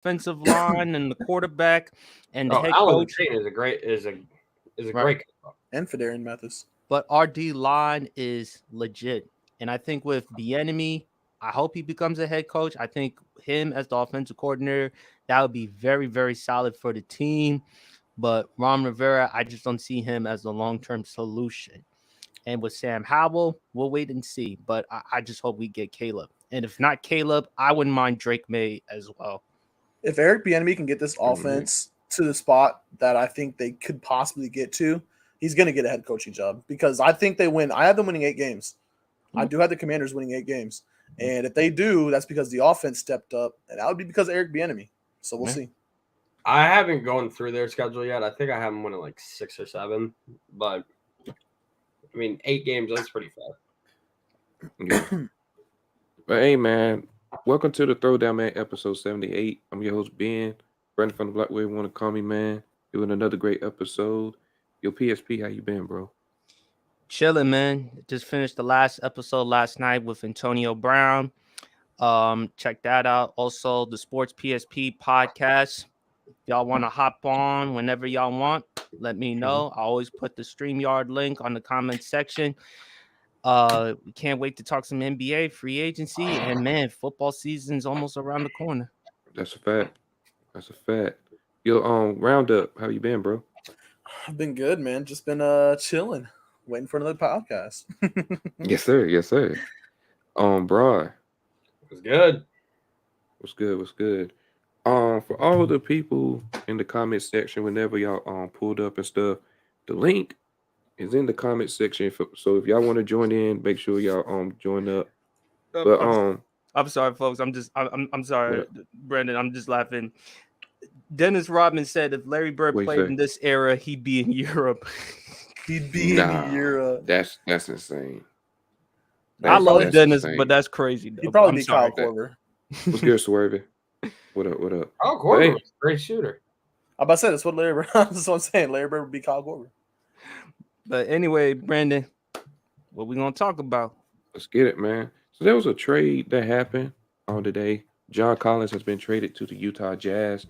offensive line and the quarterback and the Oh, head Alan coach. Payne is a Right. great coach. And Fedarian Mathis. But our D line is legit. And I think with Bieniemy, I hope he becomes a head coach. I think him as the offensive coordinator, that would be very, very solid for the team. But Ron Rivera, I just don't see him as a long-term solution. And with Sam Howell, we'll wait and see. But I just hope we get Caleb. And if not Caleb, I wouldn't mind Drake May as well. If Eric Bieniemy can get this offense to the spot that I think they could possibly get to, he's going to get a head coaching job because I think they win. I have them winning 8 games. I do have the Commanders winning 8 games. And if they do, that's because the offense stepped up, and that would be because of Eric Bieniemy. So we'll see. I haven't gone through their schedule yet. I think I have them winning like 6 or 7. But, I mean, 8 games, that's pretty fair. Yeah. But hey, man, welcome to the Throwdown, man, episode 78. I'm your host, Ben. Brandon from the Black Wave, want to call me, man. Doing another great episode. Yo, PSP, how you been, bro? Chilling, man. Just finished the last episode last night with Antonio Brown. Check that out. Also, the Sports PSP podcast. If y'all want to hop on whenever y'all want, let me know. I always put the StreamYard link on the comment section. We can't wait to talk some NBA free agency, and man, football season's almost around the corner. That's a fact. That's a fact. Yo, Roundup, how you been, bro? I've been good, man. Just been chilling, waiting for another podcast. Yes, sir. Yes, sir. Bro, It's good. what's good? What's good? For all the people in the comment section, whenever y'all pulled up and stuff, the link is in the comment section. So if y'all want to join in, make sure y'all join up. But I'm sorry, folks. I'm sorry, What? Brandon. I'm just laughing. Dennis Rodman said if Larry Bird What'd he played say? in this era, he'd be in Europe. He'd be Nah, in Europe. that's insane. I love That's Dennis, insane. but that's crazy. Though. He'd probably I'm be sorry. Kyle Korver. What's good, Swervy? What up? What up? Oh, Corbin Hey. was a great shooter. I'm about to say that's what Larry Bird. That's what I'm saying. Larry Bird would be Kyle Korver. But anyway, Brandon, what we gonna talk about? Let's get it, man. So there was a trade that happened on today. John Collins has been traded to the Utah Jazz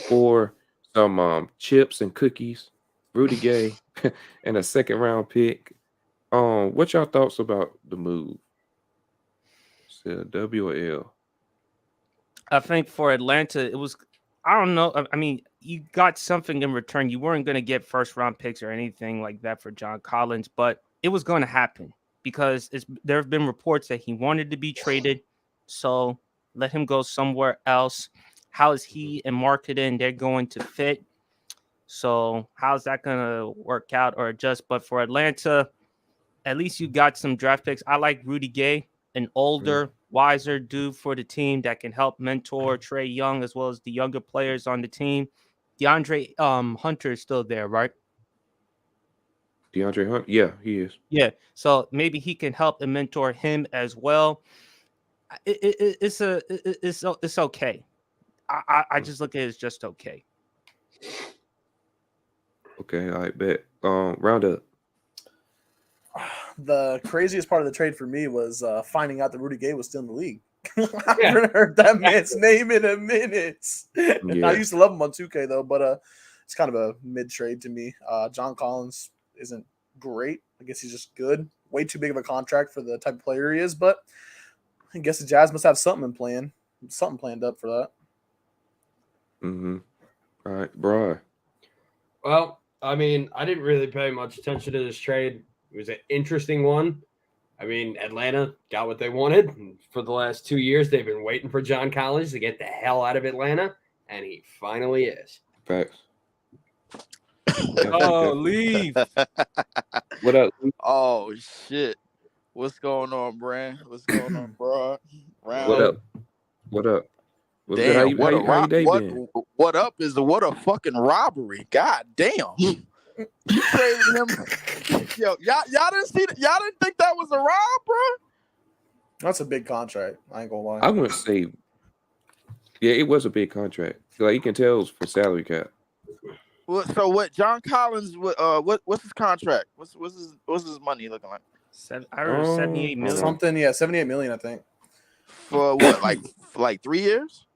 for some chips and cookies, Rudy Gay, and a second round pick. What y'all thoughts about the move? So W or L? I think for Atlanta, it was. I don't know. I mean, you got something in return. You weren't going to get first round picks or anything like that for John Collins, but it was going to happen because there have been reports that he wanted to be traded. So let him go somewhere else. How is he and marketing? They're going to fit. So how's that going to work out or adjust? But for Atlanta, at least you got some draft picks. I like Rudy Gay, an older, wiser dude for the team that can help mentor Trae Young as well as the younger players on the team. DeAndre Hunter is still there, right? DeAndre Hunt? Yeah, he is. Yeah. So maybe he can help and mentor him as well. It's okay. I just look at it as just okay. Okay, I bet. Round up. The craziest part of the trade for me was finding out that Rudy Gay was still in the league. I Yeah. haven't heard that man's name in a minute. Yeah. I used to love him on 2K though, but it's kind of a mid trade to me. John Collins isn't great. I guess he's just good. Way too big of a contract for the type of player he is, but I guess the Jazz must have something planned up for that. Mm-hmm. All right, bro. Well, I mean, I didn't really pay much attention to this trade. It was an interesting one. I mean, Atlanta got what they wanted. For the last 2 years, they've been waiting for John Collins to get the hell out of Atlanta, and he finally is. Facts. Oh, leave. What up? Oh shit! What's going on, Brand? What's going on, bro? What up? What up? What's good? Damn, How your day been? what up is what a fucking robbery. God damn. You traded him. Yo, y'all didn't see that? Y'all didn't think that was a rob, bro? That's a big contract. I ain't gonna lie. I wouldn't say. Yeah, it was a big contract. Like you can tell it's for salary cap. So what? John Collins. What's his contract? What's his money looking like? I heard 78 million. Something, yeah, 78 million, I think. For what? Like 3 years?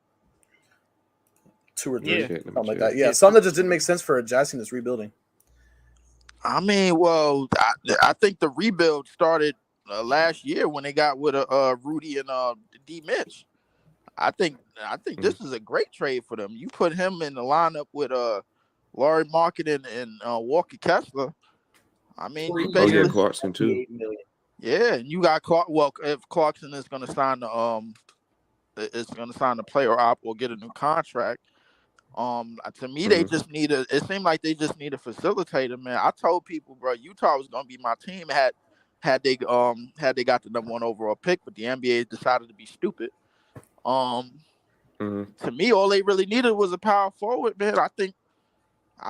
2 or 3, Yeah. something like that. Yeah, something that just didn't make sense for a jazz team that's rebuilding. I mean, well, I think the rebuild started last year when they got with Rudy and D Mitch. I think this is a great trade for them. You put him in the lineup with Laurie Marketing and Walker Kessler. I mean, you Oh yeah, basically Clarkson too. $8 million. yeah, and you got Clark. Well, if Clarkson is going to sign the player op or get a new contract. To me, they just need a. It seemed like they just need a facilitator, man. I told people, bro, Utah was gonna be my team had they got the #1 overall pick, but the NBA decided to be stupid. To me, all they really needed was a power forward, man. I think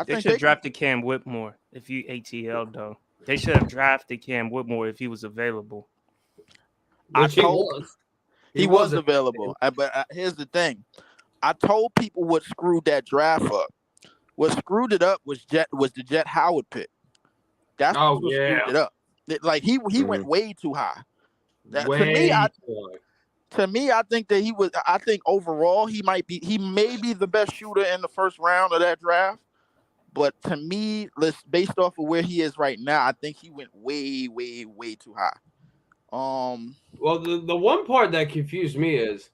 They should have drafted Cam Whitmore if you ATL though. They should have drafted Cam Whitmore if he was available. Which he was available. But here's the thing. I told people what screwed that draft up. What screwed it up was the Jet Howard pick. That's what screwed it up. Like he went way too high. To me, I think that he was. I think overall he may be the best shooter in the first round of that draft. But to me, based off of where he is right now, I think he went way, way, way too high. Well, the one part that confused me is,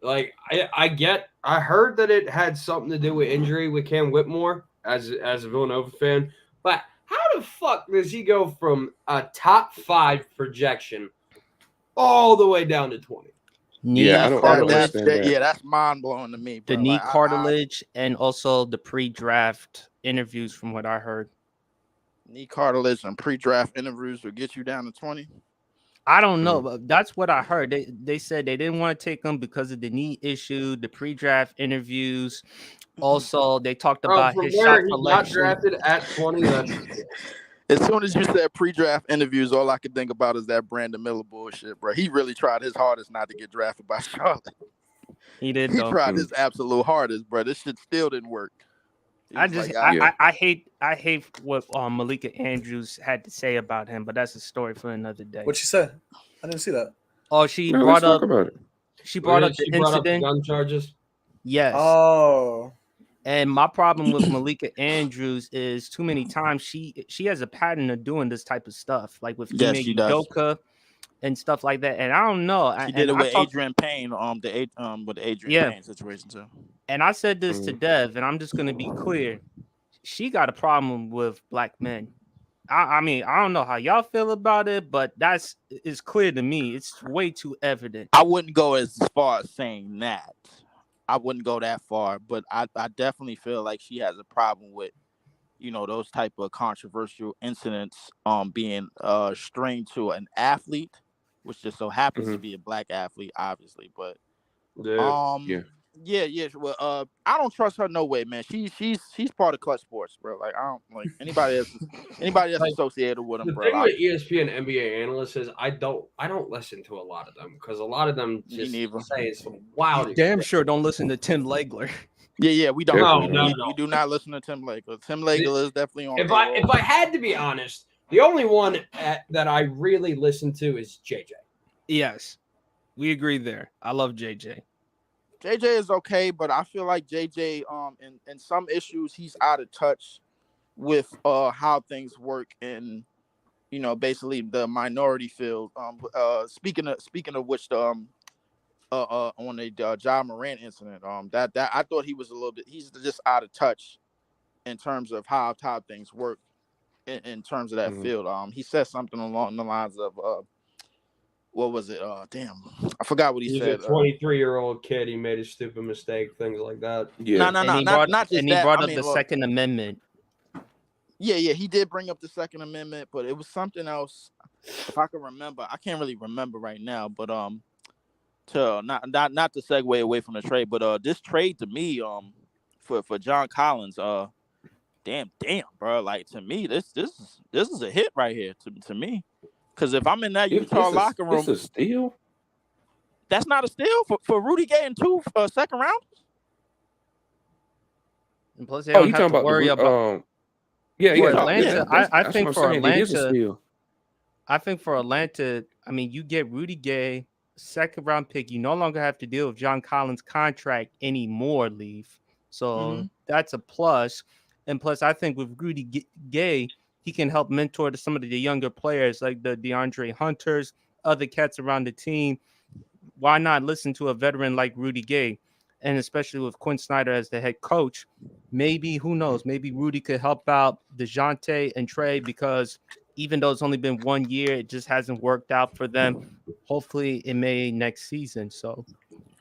like, I heard that it had something to do with injury with Cam Whitmore as a Villanova fan, but how the fuck does he go from a top 5 projection all the way down to 20? Yeah, I don't understand that. Yeah, that's mind blowing to me. Bro. The knee cartilage and also the pre-draft interviews, from what I heard. Knee cartilage and pre-draft interviews will get you down to 20. I don't know, but that's what I heard. They said they didn't want to take him because of the knee issue, the pre-draft interviews. Also, they talked about his shot selection. Not drafted at 20. As soon as you said pre-draft interviews, all I could think about is that Brandon Miller bullshit, bro. He really tried his hardest not to get drafted by Charlotte. He did. He tried his absolute hardest, bro. This shit still didn't work. I hate what Malika Andrews had to say about him, but that's a story for another day. What she said? I didn't see that. Oh, she brought up the incident. Gun charges. Yes. Oh. And my problem with Malika Andrews is too many times she has a pattern of doing this type of stuff, like with Ime Udoka and stuff like that. And I don't know. She did it with Adrian Payne, with the Adrian Payne situation too. And I said this to Dev, and I'm just gonna be clear. She got a problem with black men. I mean, I don't know how y'all feel about it, but it's clear to me. It's way too evident. I wouldn't go as far as saying that. I wouldn't go that far, but I definitely feel like she has a problem with, those type of controversial incidents being stringed to an athlete, which just so happens to be a black athlete, obviously. But yeah. Well, I don't trust her no way, man. She's part of Clutch Sports, bro. Like I don't like anybody that's associated with them, the bro. The thing with ESPN NBA analysts is I don't listen to a lot of them because a lot of them just say some wild. Damn sure don't listen to Tim Legler. Yeah, we don't. No. We do not listen to Tim Legler. Tim Legler is definitely on. If I had to be honest, the only one that I really listen to is JJ. Yes, we agree there. I love JJ. JJ is okay, but I feel like JJ, in some issues, he's out of touch with how things work in, basically the minority field. Speaking of which, on the Ja Morant incident, that I thought he was a little bit. He's just out of touch in terms of how things work in terms of that field. He said something along the lines of. What was it? Damn, I forgot what he said. He's a 23-year-old kid. He made a stupid mistake, things like that. Yeah, not just that. And he brought up the Second Amendment. Yeah, he did bring up the Second Amendment, but it was something else. If I can remember, I can't really remember right now. But to not to segue away from the trade, but this trade to me, for John Collins, damn, bro. Like to me, this is a hit right here to me. Because if I'm in that Utah locker room, it's a steal. That's not a steal for Rudy Gay and 2 second rounders. And plus, they don't have to worry about. Atlanta. I think for Atlanta, I mean, you get Rudy Gay, 2nd round pick. You no longer have to deal with John Collins' contract anymore. So that's a plus. And plus, I think with Rudy Gay, he can help mentor to some of the younger players like the DeAndre Hunters, other cats around the team. Why not listen to a veteran like Rudy Gay? And especially with Quinn Snyder as the head coach, maybe, who knows, maybe Rudy could help out DeJounte and Trey, because even though it's only been 1 year, it just hasn't worked out for them. Hopefully it may next season. So,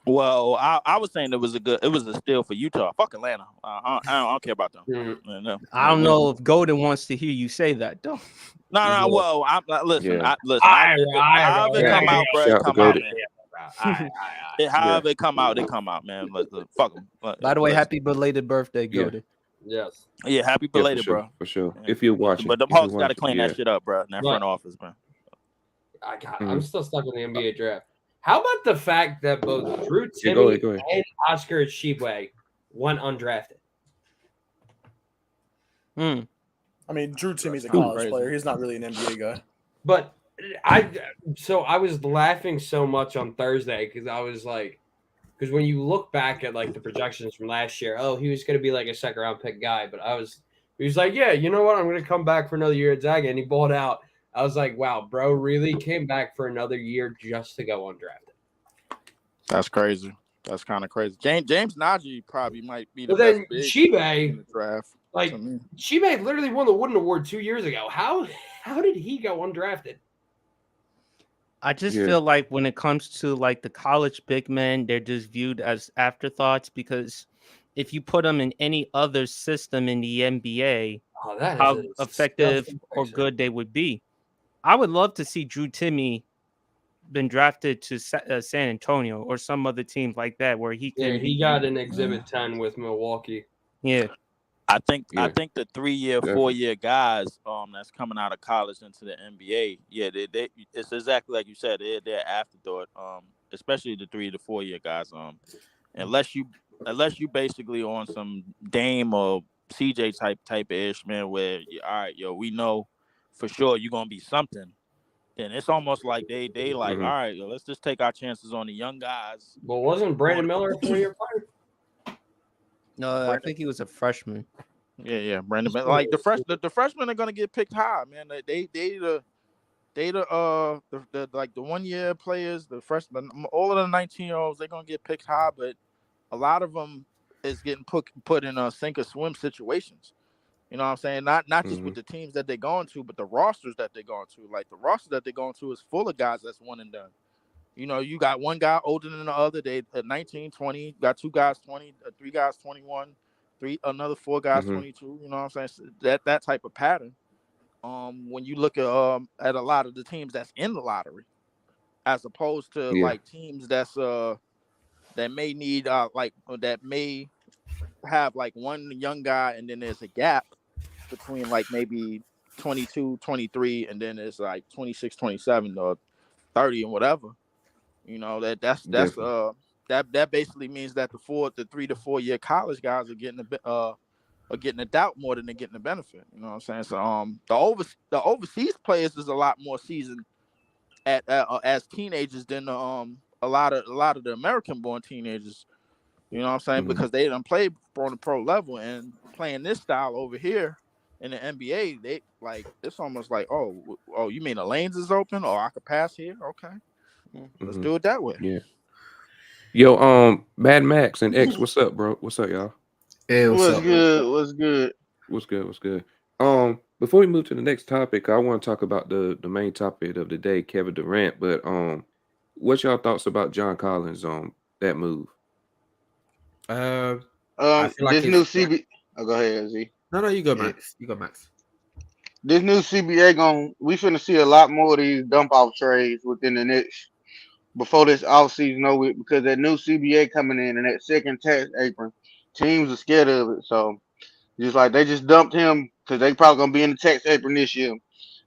well, I was saying it was a steal for Utah. Fuck Atlanta. I don't care about them. No. I don't know if Golden wants to hear you say that, though. No. Well, listen. Yeah. However it come out, bro, it come out, man. However it come out, man. Fuck them. By the way, happy belated birthday, Golden. Yes. Yeah, happy belated, for sure, bro. For sure. Yeah. If you're watching. But the Hawks got to clean that shit up, bro. In that front office, man. I'm still stuck on the NBA draft. How about the fact that both Drew Timmy and Oscar Tshiebwe went undrafted? I mean, Drew Timmy's a college player. He's not really an NBA guy. But I was laughing so much on Thursday because I was like, because when you look back at like the projections from last year, he was going to be like a second round pick guy, but he was like, yeah, you know what? I'm going to come back for another year at Zaga, and he balled out. I was like, wow, bro, really came back for another year just to go undrafted. That's crazy. That's kind of crazy. James Najee probably might be the best big in Tshiebwe, the draft. Like Tshiebwe literally won the Wooden Award 2 years ago. How did he go undrafted? I just feel like when it comes to like the college big men, they're just viewed as afterthoughts, because if you put them in any other system in the NBA, how effective or good they would be. I would love to see Drew Timmy been drafted to San Antonio or some other team like that where he can. Yeah, he got an Exhibit 10 with Milwaukee. Yeah. I think the 3-year, 4-year guys that's coming out of college into the NBA, they it's exactly like you said, they're afterthought, especially the 3 to 4 year guys. Unless you basically on some Dame or CJ type of ish, man, where all right, we know for sure you're gonna be something. Then it's almost like they like, all right, let's just take our chances on the young guys. Well, wasn't Brandon Miller a 4-year player? No, I think he was a freshman. Yeah, Brandon. Like the freshmen are gonna get picked high, man. They the 1 year players, the freshmen, all of the 19-year-olds, they're gonna get picked high, but a lot of them is getting put in sink or swim situations. You know what I'm saying? Not just with the teams that they're going to, but the rosters that they're going to. Like the roster that they're going to is full of guys that's one and done. You know, you got one guy older than the other. They at 19, 20, got 2 guys 20, 3 guys 21, another 4 guys 22. You know what I'm saying? So that type of pattern. When you look at a lot of the teams that's in the lottery, as opposed to like teams that's that may need that may have like one young guy and then there's a gap between like maybe 22, 23, and then it's like 26, 27 or 30 and whatever. You know, that basically means that the 3 to 4 year college guys are getting a doubt more than they're getting a benefit. You know what I'm saying? So the overseas players is a lot more seasoned as teenagers than a lot of the American born teenagers. You know what I'm saying? Because they don't play on the pro level, and playing this style over here in the NBA, they like it's almost like oh you mean the lanes is open or I could pass here? Okay. Let's do it that way. Yeah. Yo, Mad Max and X, what's up, bro? What's up, y'all? Hey, What's good? What's good? Before we move to the next topic, I want to talk about the main topic of the day, Kevin Durant. But what's y'all thoughts about John Collins on that move? I feel like this new CB. Oh, go ahead, Z. No, you go, Max. You go, Max. This new CBA we finna see a lot more of these dump off trades within the next before this offseason because that new CBA coming in and that second tax apron, teams are scared of it. So just like they just dumped him because they probably gonna be in the tax apron this year.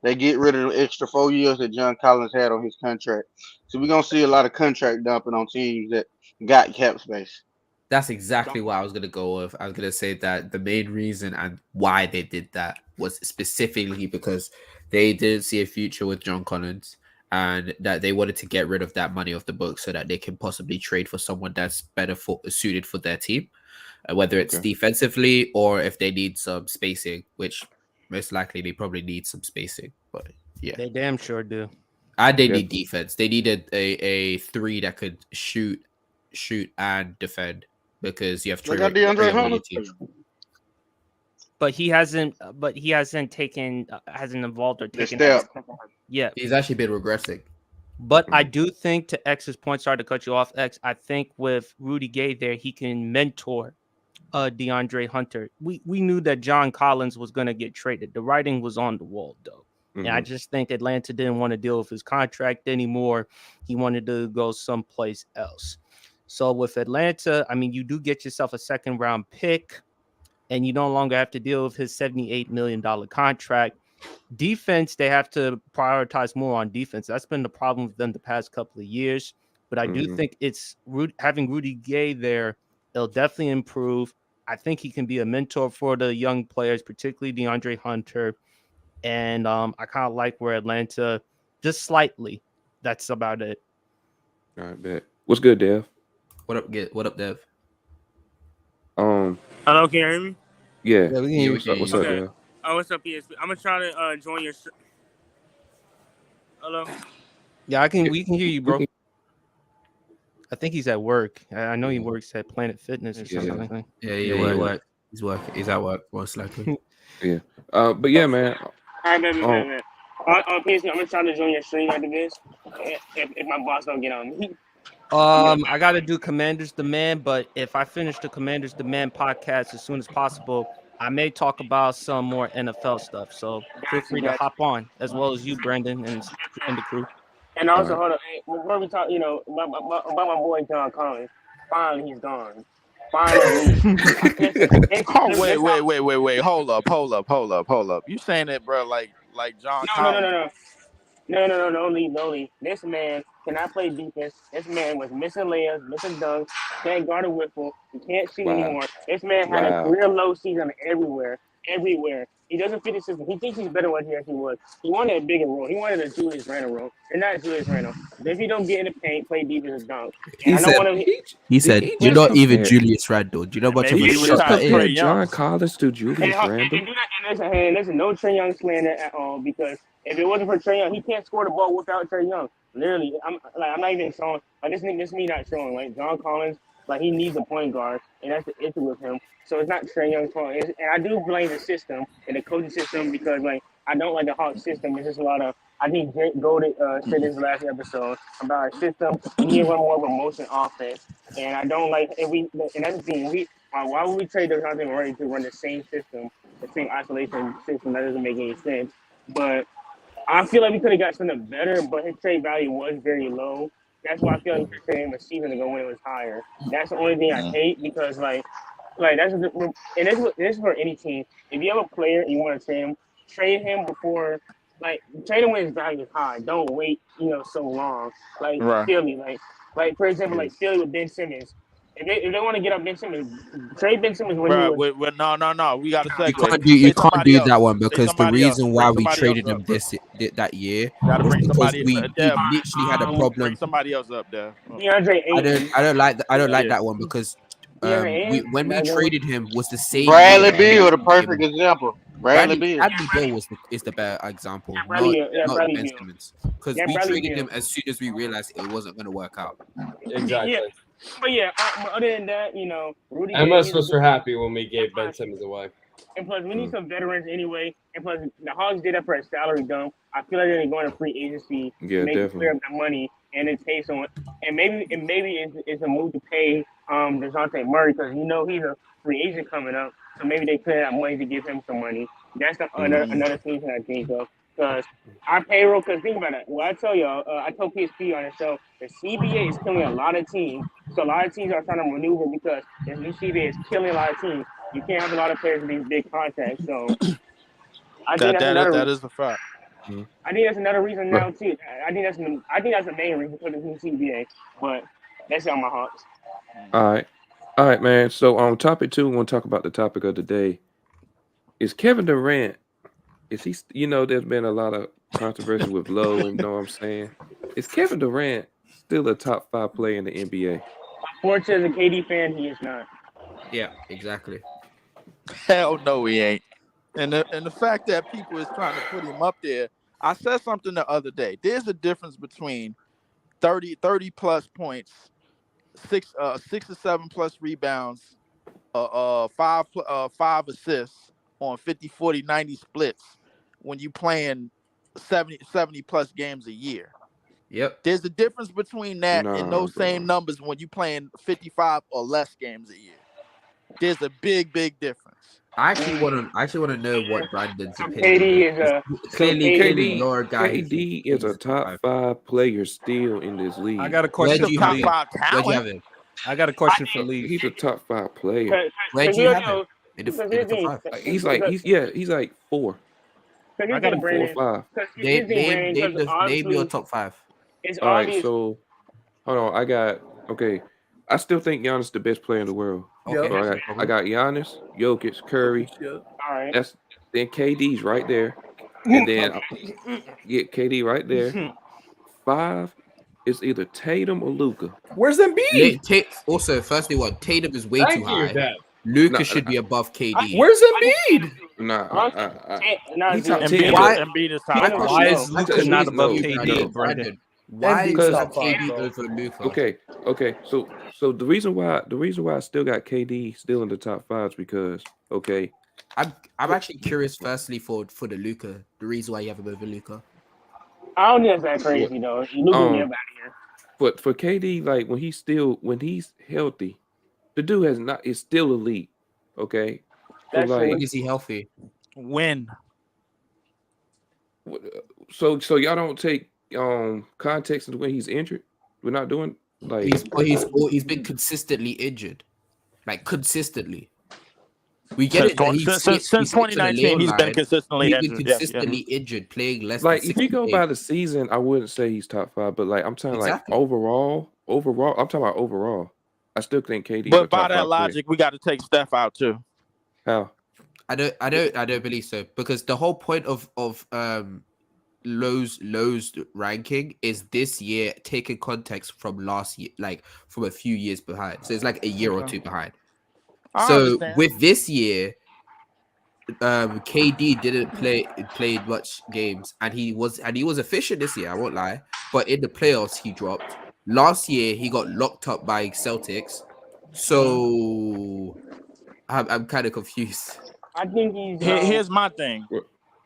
They get rid of the extra 4 years that John Collins had on his contract. So we're gonna see a lot of contract dumping on teams that got cap space. That's exactly what I was gonna go with. I was gonna say that the main reason and why they did that was specifically because they didn't see a future with John Collins, and that they wanted to get rid of that money off the books so that they can possibly trade for someone that's better suited for their team. whether it's Okay. defensively or if they need some spacing, which most likely they probably need some spacing. But yeah, They damn sure do. and they Yeah. need defense. They needed a three that could shoot, and defend because you have They Trey got Young DeAndre on your Hunter. team. But he hasn't. But he hasn't taken. Hasn't involved or The taken. step. Yeah. He's actually been regressing. But I do think, to X's point, sorry to cut you off, X, I think with Rudy Gay there, he can mentor DeAndre Hunter. We knew that John Collins was going to get traded. The writing was on the wall, though. And I just think Atlanta didn't want to deal with his contract anymore. He wanted to go someplace else. So with Atlanta, I mean, you do get yourself a second round pick, and you no longer have to deal with his $78 million contract. Defense, they have to prioritize more on defense. That's been the problem with them the past couple of years. But I do think it's having Rudy Gay there, it'll definitely improve. I think he can be a mentor for the young players, particularly DeAndre Hunter. And I kind of like where Atlanta, just slightly. That's about it. All right, bet. What's good, Dev? What up, Dev? Hello, can you hear me? Yeah. we can Yeah, hear we you. can What's hear up, Okay. Dev? Oh, what's up, PSP? I'm gonna try to join your. Hello. Yeah, we can hear you, bro. can- I think he's at work. I know he works at Planet Fitness or Yeah. something. Yeah, he works. He's working. He's at work most likely. Yeah. But yeah, man. All right, baby. PSP, I'm gonna try to join your stream after this. If my boss don't get on me. I got to do Commander's Demand, but if I finish the Commander's Demand podcast as soon as possible, I may talk about some more NFL stuff. So feel free to hop on, as well as you, Brandon, and the crew. And also, All hold on. Hey, before we talk, about my boy John Collins. Finally, he's gone. Finally. Oh, wait. Hold up. You saying it, bro? Like John Collins? No. Don't leave. This man cannot play defense. This man was missing layers, missing dunks, can't guard a whiffle. He can't shoot anymore. This man had a career low season everywhere. He doesn't fit the system. He thinks he's better than what he actually was. He wanted a bigger role. He wanted a Julius Randle role. And not Julius Randle. If you don't get in the paint, play defense and dunk. And He said, he "You're just not even compared- Julius Randle. Do you know much of Maybe a he was shot just that is?" comparing- Compare John Collins to Julius and Randle. do that, and listen, no Trae Young slander at all, because if it wasn't for Trae Young, he can't score the ball without Trae Young. Literally, I'm not even showing. Like this me not showing. Like John Collins, like he needs a point guard, and that's the issue with him. So it's not Trae Young's fault. And I do blame the system and the coaching system, because like I don't like the Hawks system. It's just a lot of. I think Jake Goldie said this last episode about our system. We need to run more of a motion offense, and I don't like. And that's the thing. Why would we trade Durant and Murray to run the same system, the same isolation system? That doesn't make any sense. But I feel like we could have got something better, but his trade value was very low. That's why I feel like we traded him a season ago when it was higher. That's the only thing I hate, because like that's and this is for any team. If you have a player and you want to trade him before, like trade him when his value is high. Don't wait, so long. Like Right. Philly, like for example, like Philly with Ben Simmons. If they want to get up Ben Simmons, trade Ben Simmons when Bro, he was. no. We got to segue. You can't somebody do else. that one, Say because the somebody else. reason Bring why we somebody traded else him up. that year Gotta was bring because somebody. we Dev, literally had a bring problem. somebody else up there. DeAndre Ayton. I don't like that one, because when we traded him was the same. Bradley year Beal, the perfect example. Bradley Beal. Bradley Beal is the better example, Bradley not Beal. Ben Simmons, because we Bradley traded Beal. him as soon as we realized it wasn't going to work out. Exactly. Yeah. But yeah, other than that, Rudy. MS was so happy when we gave Ben Simmons away. And plus, we need some veterans anyway. And plus, the Hawks did that for a salary dump. I feel like they're going to free agency Yeah, to make definitely. clear up the money and then pay someone. And maybe it's a move to pay DeJounte Murray, because he's a free agent coming up. So maybe they clear that money to give him some money. That's another solution I think of. Because our payroll, because think about it. Well, I tell y'all, I told PSP on the show, the CBA is killing a lot of teams. So a lot of teams are trying to maneuver, because the new CBA is killing a lot of teams. You can't have a lot of players with these big contracts. So I think That is a fact. I think that's another reason now too. I think that's the main reason for the new CBA. But that's on my Hawks. All right, man. So on topic 2, we want to talk about the topic of the day. Is Kevin Durant? Is he? There's been a lot of controversy with Lowe. You know what I'm saying? Is Kevin Durant still a top 5 player in the NBA? Unfortunately, as a KD fan, he is not. Yeah, exactly. Hell no, he ain't. And the fact that people is trying to put him up there, I said something the other day. There's a difference between 30 plus points, 6 or 7 plus rebounds, 5 assists on 50, 40, 90 splits when you playing 70 plus games a year. Yep. There's a difference between that and Nah, those same bro. numbers when you playing 55 or less games a year. There's a big difference. I actually want to know what Brandon's So opinion KD is. is a Clearly, KD you're a guy. who KD is a thinks top 5 player still in this league. I got a Where question do you for have Lee. him? Top 5 Where do you have talent. him? I got a question for Lee. He's a top 5 player. Where do you have him? In the Because here's top the five. He's like 4. Because I got a 4 or 5. Name your top 5. It's All right, obvious. so hold on. I still think Giannis is the best player in the world. Okay. So I got Giannis, Jokic, Curry. All right. Then KD's right there, and then get KD right there. 5 is either Tatum or Luka. Where's Embiid? Also, firstly, Tatum is way Thank too you, high. Dad. Luka Nah, should be above KD. Where's Embiid? Nah, Nah, He's top Embiid- 10. Embiid is My top. question Why is- is my Luka question not is above you, KD, Brandon. Why Embiid's is top KD 5, bro. over Luka? Okay. So the reason why I still got KD still in the top 5 is because I'm actually curious. Firstly, for the Luka, the reason why you have him over Luka. I don't think that's that crazy though. You Luka get him out of here. But for KD, like when he's healthy, the dude is still elite. Okay. So That's true. When is he healthy? When? so y'all don't take context into when he's injured. We're not doing like He's been consistently injured, like consistently. We get it that Since 2019, he's been consistently He's been injured. consistently injured, playing less like than if you 60 go by games. the season, I wouldn't say he's top 5, but like I'm talking Exactly. like overall. I'm talking about overall. I still think KD. But by that logic, we got to take Steph out too. How? I don't believe so, because the whole point of Lowe's ranking is this year taking context from last year, like from a few years behind. So it's like a year or two behind. I So understand. with this year, KD didn't play much games, and he was efficient this year. I won't lie, but in the playoffs he dropped. Last year he got locked up by Celtics, so I'm kind of confused. I think he's. Here's my thing.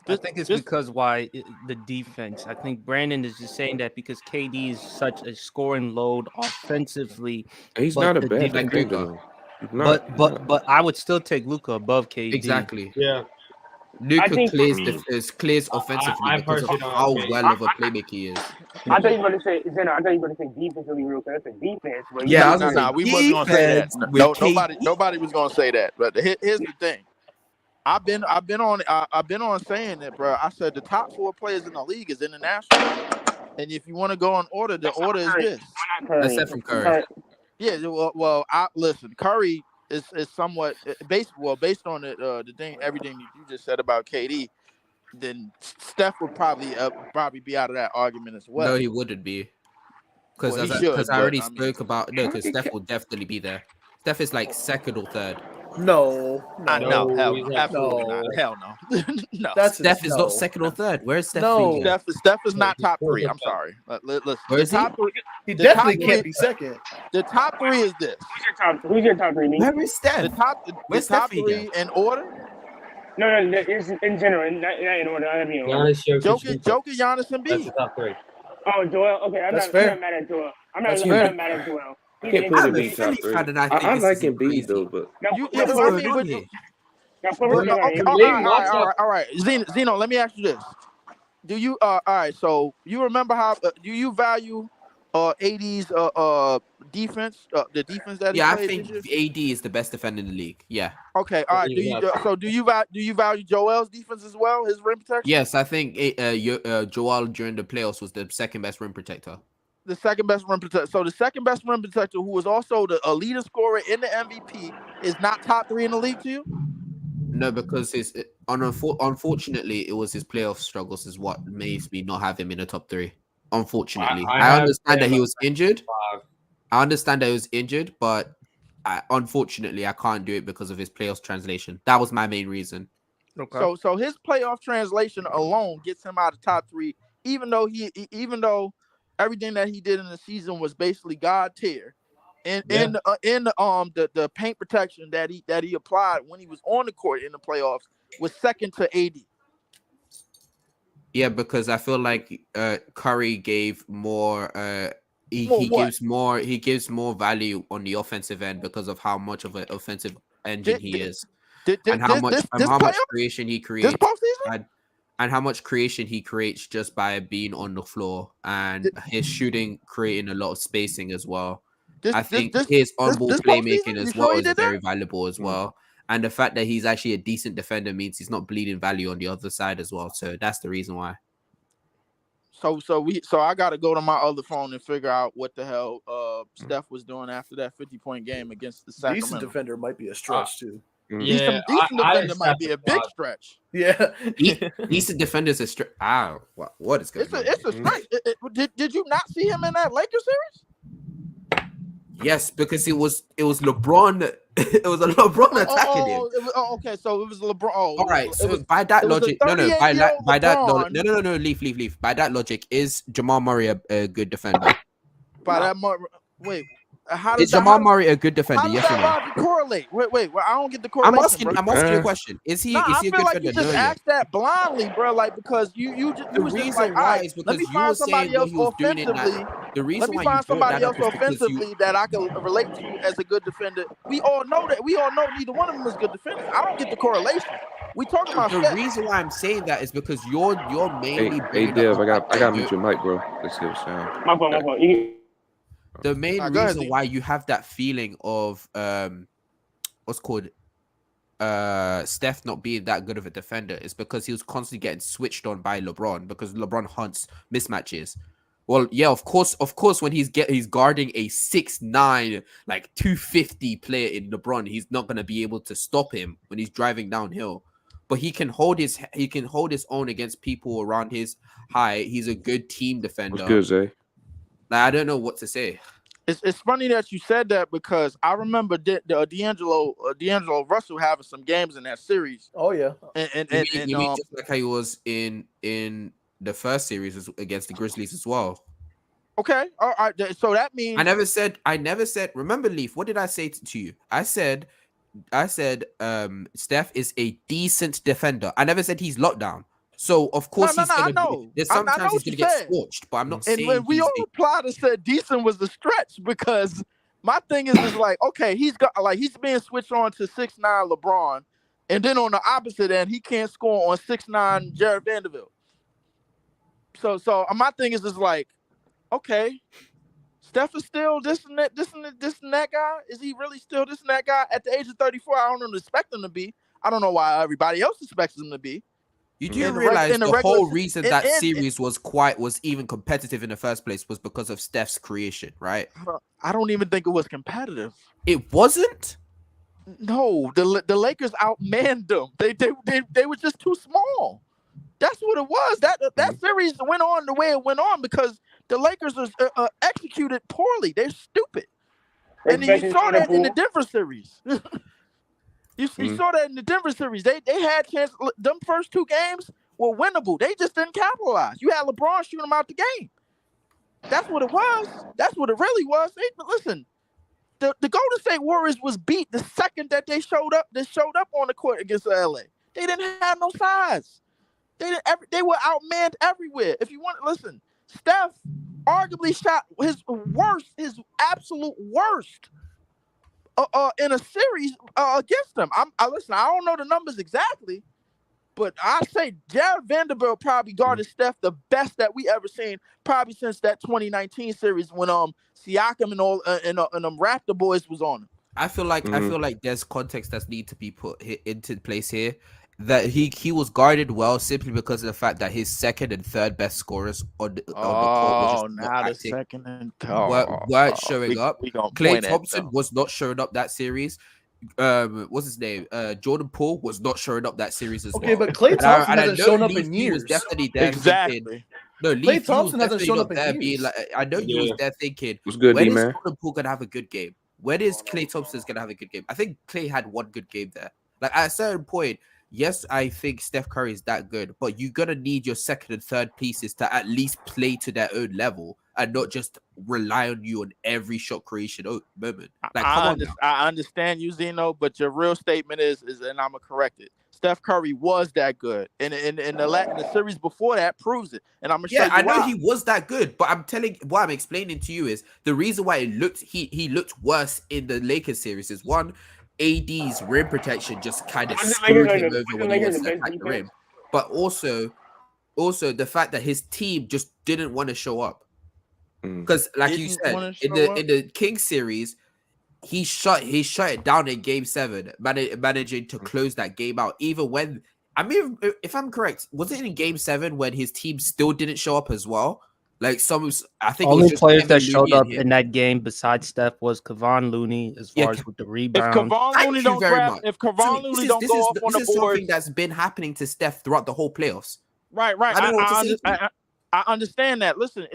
I think it's because the defense. I think Brandon is just saying that because KD is such a scoring load offensively. He's but not a the bad defense- defender. though. He's not. But I would still take Luka above KD. Exactly. Yeah. Luka think- clears offensively I because of personally don't how agree. well of a playmaker he is. I thought you were going to say Zeno. I thought you were going to say defensively real quick. That's a defense. But Yeah, I was No, gonna say we wasn't gonna say that. defense No, with nobody was gonna say that. But here's the thing. I've been on saying that, bro. I said the top 4 players in the league is international, and if you want to go in order, the order is this. That's Stephen Curry. Yeah, well, listen. Curry is somewhat based on the thing, everything you just said about KD. Then Steph would probably be out of that argument as well. No, he wouldn't be. Because Well, he should, I already but, I mean- spoke about because Steph will definitely be there. Steph is like second or third. No, No, hell he's no, not. absolutely No. not. Hell no, no. That's Steph is no. not second or third. Where is Steph? No. being? Steph is not top 3. I'm sorry. Listen, Where the is he? top 3. He The definitely top can't three- be second. The top 3 is this. Who's your top 3? Me? Where is Steph? The top Where's Steph 3 in order. No, it's in general. Not in order. I mean, Giannis, Jokic, Jokic, Giannis, and That's the Embiid. top 3. Oh, Joel. Okay, I'm That's not fair. mad at Joel. I'm not That's I'm fair. not mad at Joel. I can't put I'm him a in top Philly 3. fan, and I think I this like is Embiid crazy. though, but Now, You- put yeah, Ricky but I on mean, here. but- Really? Now, put Ricky on Okay, here. all right. Zeno, let me ask you this. Do you all right? So you remember how do you value 80's defense? The defense that he Yeah, I played think this year? AD is the best defender in the league. Yeah. Okay, all right. Do you value Joel's defense as well? His rim protection? Yes, I think Joel during the playoffs was the second best rim protector. The second best rim protector. So the second best rim protector, who was also a leading scorer in the MVP, is not top 3 in the league to you? No, because unfortunately, it was his playoff struggles is what made me not have him in the top 3. Unfortunately, I I have understand that he him was injured. 5. I understand that he was injured, but unfortunately, I can't do it because of his playoffs translation. That was my main reason. Okay. So his playoff translation alone gets him out of top 3, even though everything that he did in the season was basically God tier. And in the paint protection that he applied when he was on the court in the playoffs was second to AD. Yeah, because I feel like Curry gave more. He gives more value on the offensive end because of how much of an offensive engine he is, and how much creation he creates, and how much creation he creates just by being on the floor, and his shooting creating a lot of spacing as well. I think his on-ball playmaking as well is very valuable as well. And the fact that he's actually a decent defender means he's not bleeding value on the other side as well. So that's the reason why. So I got to go to my other phone and figure out what the hell Steph was doing after that 50-point game against the Sacramento. Decent defender might be a stretch too. Decent defender might be a big stretch. Yeah, decent defender is a stretch. What is going on? It's a stretch. Did you not see him in that Lakers series? Yes, because it was LeBron. It was a LeBron attacking him. Okay, so it was LeBron. All right, so by that logic, leave. By that logic, is Jamal Murray a good defender? Wait. How does is Jamal Murray a good defender? Yes or no? Correlate. Wait. I don't get the correlation. I'm asking you a question. Is he a good defender? I feel like you just asked that blindly, bro. Like because you just the reason why is because you were saying what he was doing in that. The reason why you somebody else offensively that I can relate to as a good defender. We all know that. We all know neither one of them is good defenders. I don't get the correlation. We talking about the reason why I'm saying that is because you're mainly. Hey Dev, I got mute your mic, bro. Let's hear the sound. My fault. The main reason why you have that feeling of Steph not being that good of a defender is because he was constantly getting switched on by LeBron because LeBron hunts mismatches. Well, yeah, of course, when he's guarding a 6'9", like 250 player in LeBron, he's not gonna be able to stop him when he's driving downhill. But he can hold his own against people around his height. He's a good team defender. What's good, Zay? I don't know what to say. It's funny that you said that because I remember D'Angelo Russell having some games in that series. Oh yeah, and just like how he was in the first series against the Grizzlies as well. Okay, all right. So that means I never said. Remember, Leaf? What did I say to you? I said Steph is a decent defender. I never said he's locked down. So of course he's gonna be. Sometimes he's gonna get scorched, but I'm not saying. And when we all replied and said decent was the stretch, because my thing is like, okay, he's being switched on to 6'9" LeBron, and then on the opposite end, he can't score on 6'9" Jared Vanderbilt. So my thing is like, okay, Steph is still this and that guy. Is he really still this and that guy at the age of 34? I don't expect him to be. I don't know why everybody else expects him to be. You do realize the whole reason that series was even competitive in the first place was because of Steph's creation, right? I don't even think it was competitive. It wasn't? No, the Lakers outmanned them. They were just too small. That's what it was. That series went on the way it went on because the Lakers was executed poorly. They're stupid. And you saw that in the Denver series. You saw that in the Denver series. They had chance. Them first two games were winnable. They just didn't capitalize. You had LeBron shooting them out the game. That's what it was. That's what it really was. Listen, the Golden State Warriors was beat the second that they showed up on the court against LA. They didn't have no size. They were outmanned everywhere. If you want to listen, Steph arguably shot his absolute worst in a series against them. Listen, I don't know the numbers exactly, but I say Jared Vanderbilt probably guarded Steph the best that we ever seen, probably since that 2019 series when Siakam and all and Raptor boys was on him. I feel like there's context that need to be put into place here. That he was guarded well simply because of the fact that his second and third best scorers on the court weren't showing up. Klay Thompson was not showing up that series. What's his name? Jordan Poole was not showing up that series as well. Okay, but Klay Thompson hasn't shown up in years. Definitely there. Exactly. Klay Thompson hasn't shown up in years. I know he was there thinking, what's good, when D-man? is Jordan Poole gonna have a good game? when is Klay Thompson's gonna have a good game? I think Klay had one good game there. Like at a certain point, yes, I think Steph Curry is that good, but you're gonna need your second and third pieces to at least play to their own level and not just rely on you on every shot creation moment. Like, come on now. I understand you, Zeno, but your real statement is, and I'm gonna correct it. Steph Curry was that good, and in the series before that proves it. And I'm gonna show you I know why. he was that good, but what I'm explaining to you is the reason why he looked worse in the Lakers series is one, AD's rim protection just kind of screwed him over when he wants to attack the rim, but also the fact that his team just didn't want to show up. Because, like you said, in the Kings series, he shut it down in Game 7, managing to close that game out. Even when, I mean, if I'm correct, was it in Game 7 when his team still didn't show up as well? Like I think only it was just players Kevin that showed Looney up and him. in that game besides Steph was Kevon Looney, as far as with the rebounds. If Kevon Looney don't grab, if Kevon Looney don't go up on the board, this is something that's been happening to Steph throughout the whole playoffs. Right. I understand that. Listen,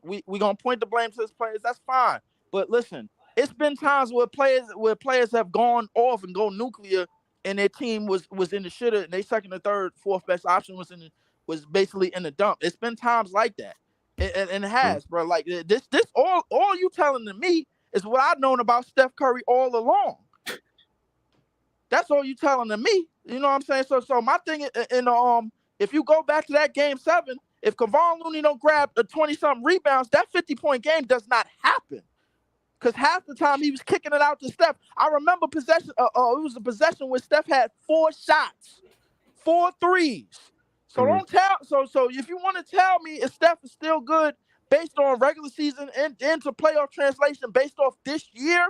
we gonna point the blame to his players. That's fine. But listen, it's been times where players have gone off and go nuclear, and their team was in the shitter, and their second or third, fourth best option was basically in the dump. It's been times like that, and it has, bro. Like this all you telling to me is what I've known about Steph Curry all along. That's all you telling to me. You know what I'm saying? So my thing if you go back to that Game 7, if Kevon Looney don't grab the 20-something rebounds, that 50-point game does not happen. Because half the time he was kicking it out to Steph. I remember possession. It was a possession where Steph had 4 shots, 4 threes. So don't tell. So if you want to tell me if Steph is still good based on regular season and into playoff translation based off this year,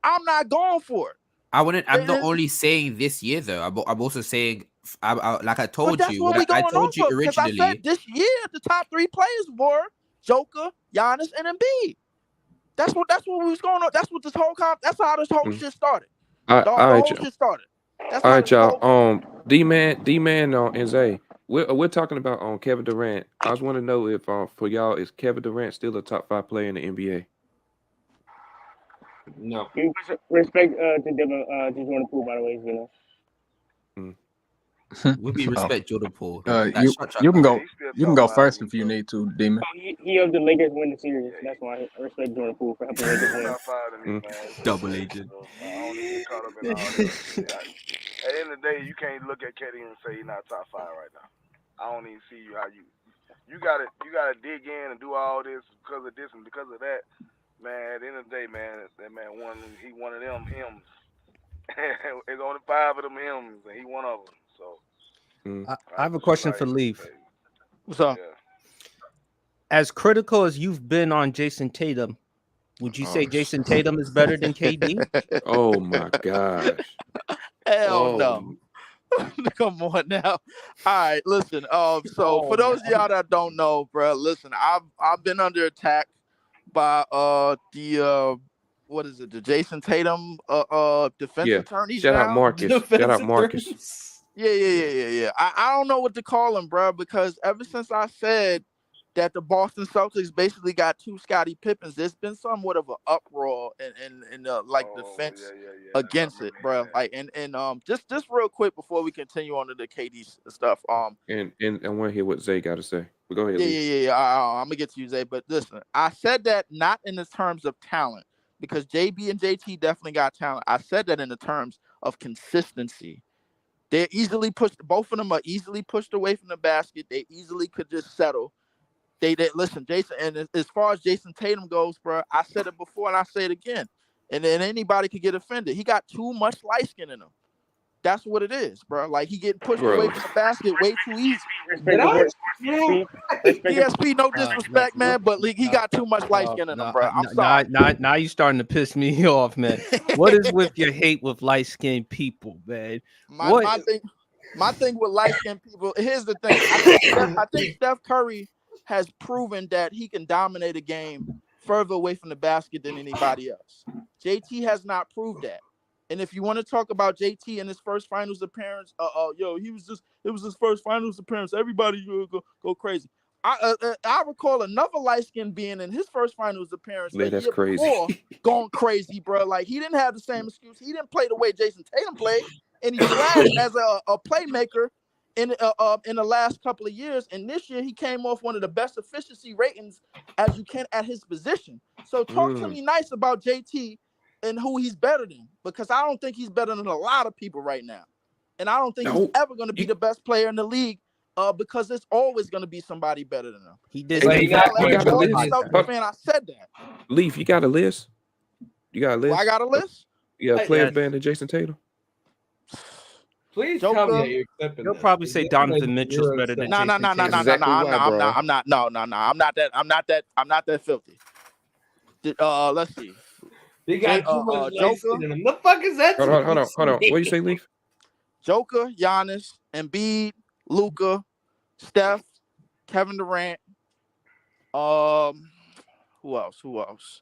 I'm not going for it. I'm not only saying this year though. I'm also saying, like I told you, I told you originally. I said this year the top 3 players were Joker, Giannis, and Embiid. That's what we was going on. That's what this whole that's how this whole shit started. The whole shit started. All right, y'all. D-Man, and Zay. We're talking about Kevin Durant. I just want to know if for y'all is Kevin Durant still a top 5 player in the NBA? No. Respect to Jordan Poole, by the way, you know. Would be respect Jordan Poole. You can go. You can go first if you need to, Demon. He helped the Lakers win the series. That's why I respect Jordan Poole for helping the Lakers win. Double agent. I don't need to get caught up in all this. At the end of the day, you can't look at KD and say he's not top 5 right now. I don't even see how you gotta dig in and do all this because of this and because of that. Man, at the end of the day, man, that man he one of them hymns. There's only 5 of them hymns, and he one of them. So I have a question for Leaf. What's up? Yeah. As critical as you've been on Jason Tatum, would you say Jason Tatum is better than KD? Oh my gosh. Hell no. Come on now. All right, listen. So for those of y'all that don't know, bro, listen, I've been under attack by the what is it? The Jason Tatum defense attorneys. Shout out Marcus. Yeah. I don't know what to call him, bro, because ever since I said that the Boston Celtics basically got 2 Scottie Pippins, there's been somewhat of an uproar and defense against it, bro. Like and just real quick before we continue on to the KD stuff. And I want to hear what Zay got to say. But go ahead. Yeah. I'm gonna get to you, Zay. But listen, I said that not in the terms of talent, because JB and JT definitely got talent. I said that in the terms of consistency. They're easily pushed. Both of them are easily pushed away from the basket. They easily could just settle. They listen, Jason. And as far as Jason Tatum goes, bro, I said it before and I say it again. And then anybody could get offended. He got too much light skin in him. That's what it is, bro. Like he getting pushed away from the basket way too easy. PSP, no disrespect, man, but he got too much light skin in him, bro. I'm sorry. Now you starting to piss me off, man. What is with your hate with light skinned people, man? My thing with light skinned people. Here's the thing. I think Steph Curry has proven that he can dominate a game further away from the basket than anybody else. JT has not proved that. And if you want to talk about JT in his first finals appearance, it was his first finals appearance. Everybody go crazy. I recall another light skin being in his first finals appearance Yeah, the that's year crazy. before, going crazy, bro. Like he didn't have the same excuse. He didn't play the way Jason Tatum played, and he flashed as a playmaker in the last couple of years. And this year he came off one of the best efficiency ratings as you can at his position. So talk to me nice about JT and who he's better than, because I don't think he's better than a lot of people right now, and I don't think he's ever going to be the best player in the league. Because there's always going to be somebody better than him. He did. Hey, you Leaf, got you got a list? Celtics fan, I said that. Leaf, you got a list? You got a list? Well, I got a list. Yeah, Hey, players yes. better than Jason Tatum. Please tell me Joker. that you're clipping He'll this. probably It say makes Donovan Mitchell's zero better than sense. No, Jason Tatum. Exactly why, bro. I'm not that. Let's see. He got too much light Joker. skin in him. The fuck is that? Hold on. What do you say, Leaf? Joker, Giannis, Embiid, Luka, Steph, Kevin Durant. Who else?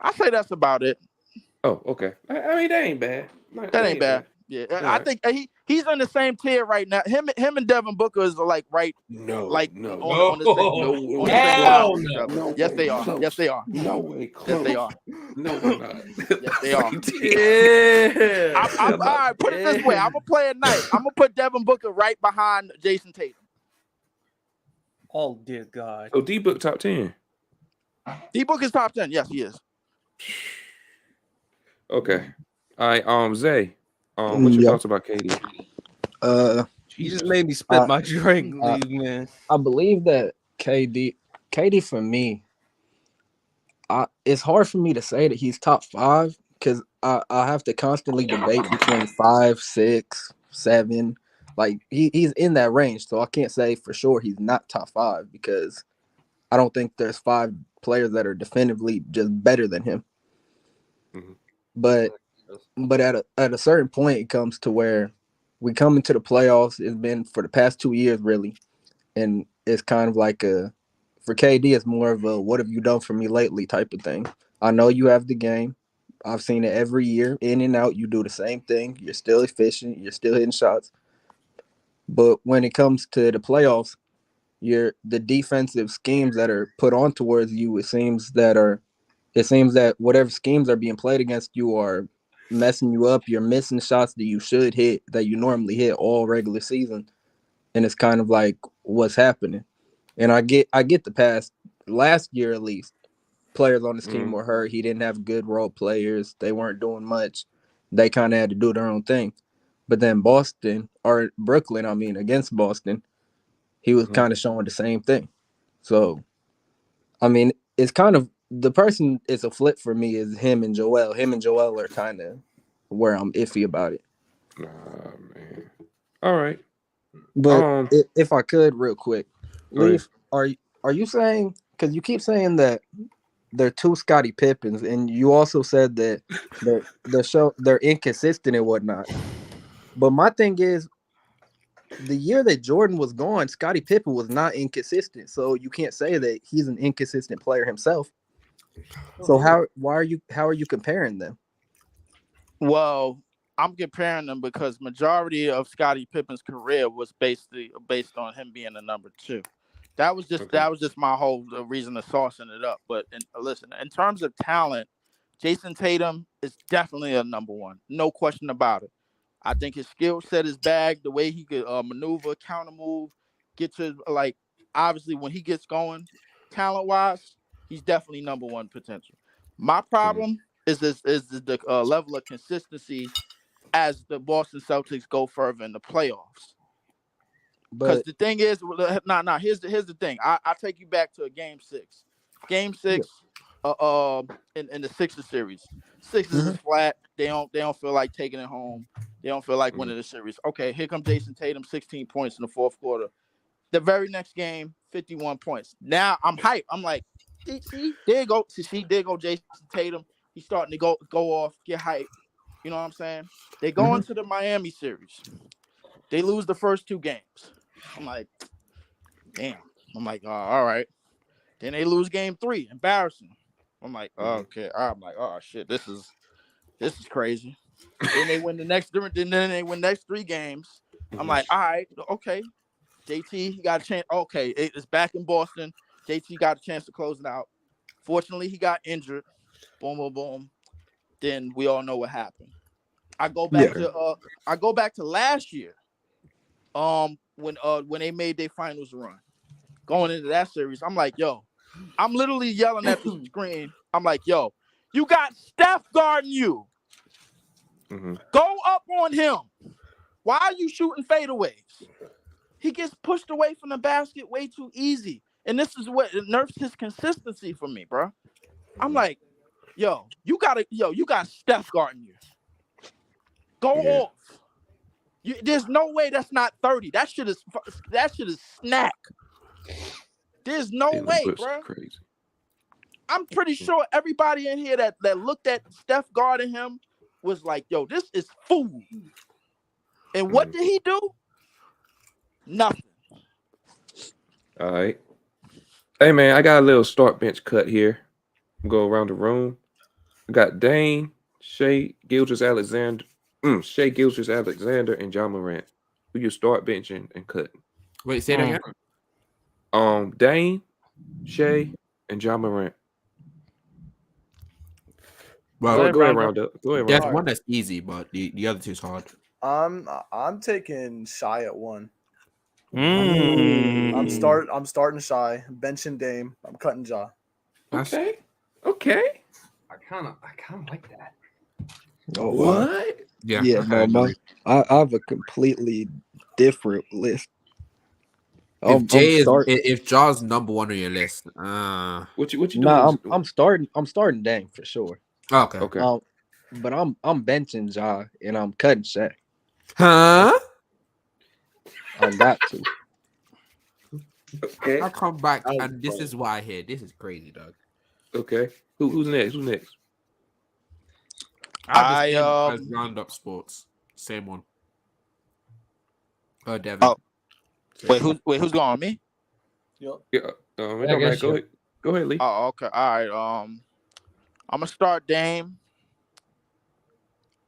I say that's about it. Oh, okay. I mean, that ain't bad. That ain't bad. Yeah, I think he's in the same tier right now. Him and Devin Booker is like right. No, like no, on the same. No, on the same hell line with each other. no. Yes, they are. Close. Yes, they are. No way. Close. Yes, they are. No, we're not. Yes, they are. Yeah. All right, put it this way. I'm gonna play it nice. I'm gonna put Devin Booker right behind Jason Tatum. Oh dear God. So D-Book top 10. D Book is top 10. Yes, he is. Okay. All right. Zay. What's your thoughts about KD? You just made me spit my drink, man. I believe that KD for me, it's hard for me to say that he's top 5 because I have to constantly debate between 5, 6, 7. Like he's in that range, so I can't say for sure he's not top 5 because I don't think there's 5 players that are definitively just better than him. Mm-hmm. But at a certain point, it comes to where we come into the playoffs. It's been for the past 2 years, really, and it's kind of like for KD, it's more of a "what have you done for me lately" type of thing. I know you have the game. I've seen it every year, in and out. You do the same thing. You're still efficient. You're still hitting shots. But when it comes to the playoffs, the defensive schemes that are put on towards you, it seems that whatever schemes are being played against you are messing you up. You're missing shots that you should hit, that you normally hit all regular season. And it's kind of like what's happening. And I get the past last year at least, players on this team were hurt. He didn't have good role players. They weren't doing much. They kind of had to do their own thing. But then Brooklyn, against Boston, he was kind of showing the same thing. So, I mean, it's kind of the person is a flip for me is him and Joel. Him and Joel are kind of where I'm iffy about it. Man. All right. But if I could real quick, Leaf, are you saying, because you keep saying that they're 2 Scottie Pippins, and you also said that they're inconsistent and whatnot. But my thing is, the year that Jordan was gone, Scottie Pippen was not inconsistent. So you can't say that he's an inconsistent player himself. So how are you comparing them? Well, I'm comparing them because majority of Scottie Pippen's career was based on him being a number 2. That was just my whole reason of saucing it up. But listen, in terms of talent, Jason Tatum is definitely a number 1, no question about it. I think his skill set is bagged, the way he could maneuver, counter move, get to obviously when he gets going, talent wise, he's definitely number 1 potential. My problem is the level of consistency as the Boston Celtics go further in the playoffs. Because the thing is, here's the thing. I take you back to Game 6. Game 6, in the Sixers series. Sixers is flat. They don't feel like taking it home. They don't feel like winning the series. Okay, here comes Jason Tatum, 16 points in the 4th quarter. The very next game, 51 points. Now I'm hyped. I'm like, see, there you go. See, there you go Jason Tatum. He's starting to go off, get hyped. You know what I'm saying? They go into the Miami series. They lose the first 2 games. I'm like, damn. I'm like, oh, all right. Then they lose game 3, embarrassing. I'm like, oh, okay. I'm like, oh shit, this is crazy. Then they win the next 3 games. I'm like, all right, okay. JT, he got a chance. Okay, it's back in Boston. JT got a chance to close it out. Fortunately, he got injured. Boom, boom, boom. Then we all know what happened. I go back to last year. When they made their finals run, going into that series, I'm like, yo, I'm literally yelling at the screen. I'm like, yo, you got Steph guarding you. Go up on him. Why are you shooting fadeaways? He gets pushed away from the basket way too easy. And this is what nerfs his consistency for me, bro. I'm like, yo, you got Steph guarding you. Go off. There's no way that's not 30. That shit is snack. There's no way, bro. Crazy. I'm pretty sure everybody in here that looked at Steph guarding him was like, yo, this is food. And what did he do? Nothing. All right. Hey, man, I got a little start bench cut here. Go around the room. I got Dame, Shai Gilgeous-Alexander, and John Morant. Who you start benching and cutting? Wait, say that again. Dame, Shai, and John Morant. Well, go ahead, round up. Go ahead, There's round up. one that's easy, but the other two's hard. I'm taking Shai at 1. Mm. I'm starting Shai, benching Dame. I'm cutting Ja. Okay. I kind of like that. Oh, What? Yeah. Yeah, I no, agree. I have a completely different list. If Ja's number one on your list, What you doing? Nah, I'm starting Dame for sure. okay. But I'm benching Ja and I'm cutting Shaq. Huh? I got to. Okay. I come back and this is why I hear. This is crazy, dog. Okay. Who's next? Who's next? I as Roundup Sports, same one. Devin. Oh, who's going on me? Yeah. I guess Go ahead, Lee. Oh, okay. All right. I'm gonna start Dame.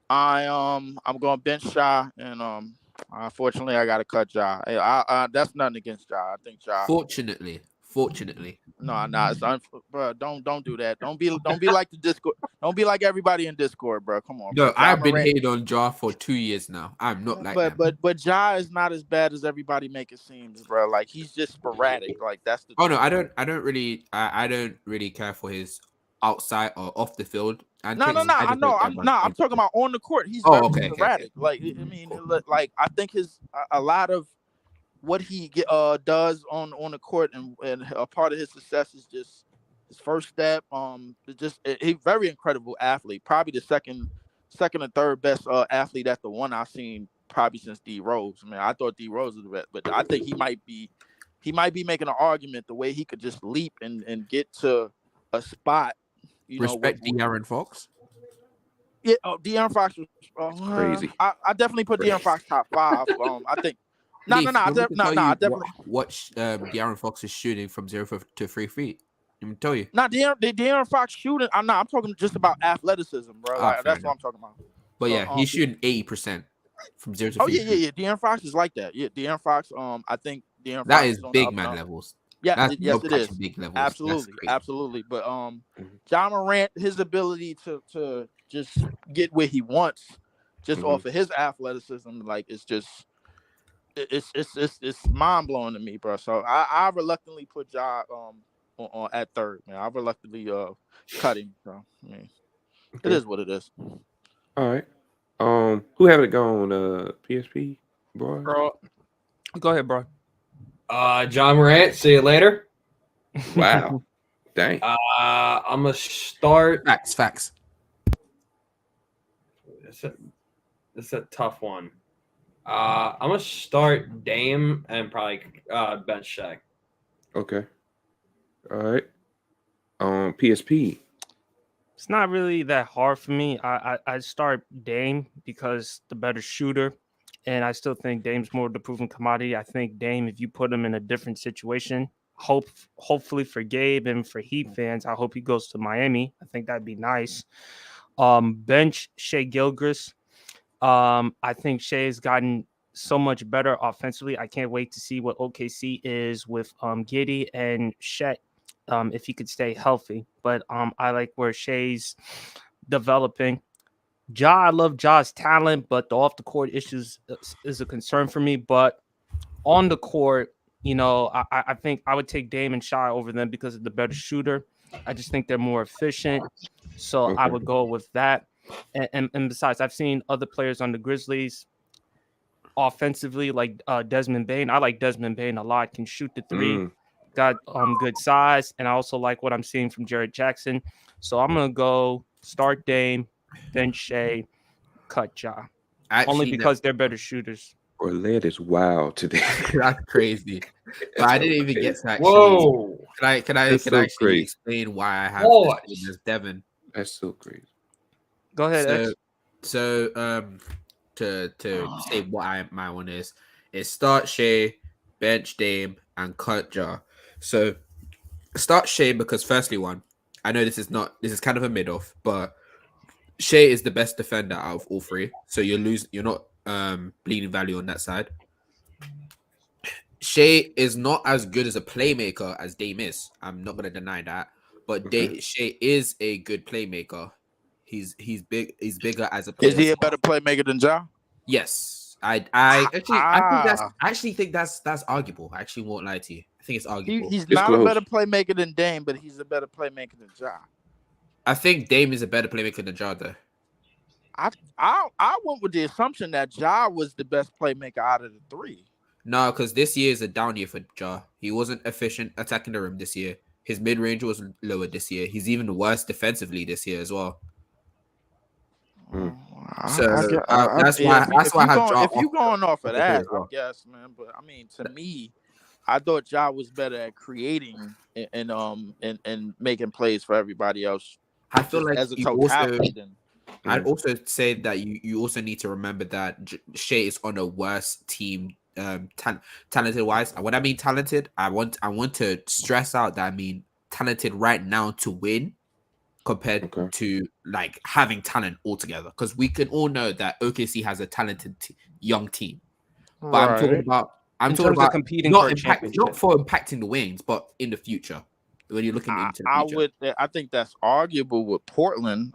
I'm gonna bench Shai, and unfortunately I gotta cut Ja. That's nothing against Ja. I think Ja. Fortunately. No, it's bro. Don't do that. Don't be like the Discord. Don't be like everybody in Discord, bro. Come on. No, bro. I've been hating on Ja for 2 years now. I'm not like that. But Ja is not as bad as everybody make it seem, bro. Like he's just sporadic. Like that's the. Oh no, I don't really care for his outside or off the field. No. I know. I'm talking about on the court. He's very sporadic. Okay. Like I mean, like I think a lot of what he does on the court and a part of his success is just his first step. He's very incredible athlete. Probably the second or third best athlete at the one I've seen probably since D Rose. I mean, I thought D Rose was the best, but I think he might be making an argument the way he could just leap and get to a spot. Respect De'Aaron Fox. Yeah, De'Aaron Fox was crazy. I definitely put De'Aaron Fox top 5. I think. No. I definitely watch De'Aaron Fox is shooting from 0 to 3 feet. Let me tell you. Not De'Aaron Fox shooting. I'm talking just about athleticism, bro. That's what I'm talking about. But yeah, he's shooting 80% from 0 to 3 feet. Yeah. De'Aaron Fox is like that. Yeah, De'Aaron Fox. I think De'Aaron Fox that is on big man levels. Yeah, yes, it is. Big levels. Absolutely. But John Morant, his ability to just get where he wants, just off of his athleticism, like it's mind blowing to me, bro. So I reluctantly put Ja on at third, man. I reluctantly cut him. So I mean, it is what it is. All right. Who have it gone? PSP, bro. Go ahead, bro. John Morant. See you later. Wow. Dang. I'm gonna start. Facts. It's a tough one. I'm gonna start Dame and probably bench Shaq. Okay. All right. PSP. It's not really that hard for me. I start Dame because the better shooter, and I still think Dame's more the proven commodity. I think Dame, if you put him in a different situation, hopefully for Gabe and for Heat fans, I hope he goes to Miami. I think that'd be nice. Bench Shai Gilgeous. I think Shai has gotten so much better offensively. I can't wait to see what OKC is with Giddey and Shet, if he could stay healthy. But I like where Shea's developing. I love Ja's talent, but the off the court issues is a concern for me. But on the court, I think I would take Dame and Shy over them because of the better shooter. I just think they're more efficient. So I would go with that. And besides, I've seen other players on the Grizzlies offensively, like Desmond Bane. I like Desmond Bane a lot. Can shoot the three. Got good size. And I also like what I'm seeing from Jared Jackson. So I'm going to go start Dame, bench Shea, cut Ja. Only because they're better shooters. Orlando is wild today. That's crazy. But I didn't even get to actually. Whoa! Can I actually explain why I have this Devin? That's so crazy. Go ahead, X. So to say what my one is start Shea, bench Dame, and cut Ja. So start Shea because firstly, I know this is kind of a mid-off, but Shea is the best defender out of all three. So you're not bleeding value on that side. Shea is not as good as a playmaker as Dame is. I'm not gonna deny that. But Shea is a good playmaker. He's big. He's bigger as a player. Is he a better playmaker than Ja? Yes. I actually think that's arguable. I actually won't lie to you. I think it's arguable. He's not a better playmaker than Dame, but he's a better playmaker than Ja. I think Dame is a better playmaker than Ja, though. I went with the assumption that Ja was the best playmaker out of the three. No, because this year is a down year for Ja. He wasn't efficient attacking the rim this year. His mid-range was lower this year. He's even worse defensively this year as well. So that's why I have Ja. If you're going off of that, I guess, man. But I mean, to me, I thought Ja was better at creating and making plays for everybody else. I feel like as a totality. I'd also say that you also need to remember that Shea is on a worse team, talented wise. And when I mean talented, I want to stress out that I mean talented right now to win, compared to like having talent altogether. Because we can all know that OKC has a talented young team, but I'm talking about competing not for impacting the wings, but in the future. When you're looking into the future. I think that's arguable with Portland.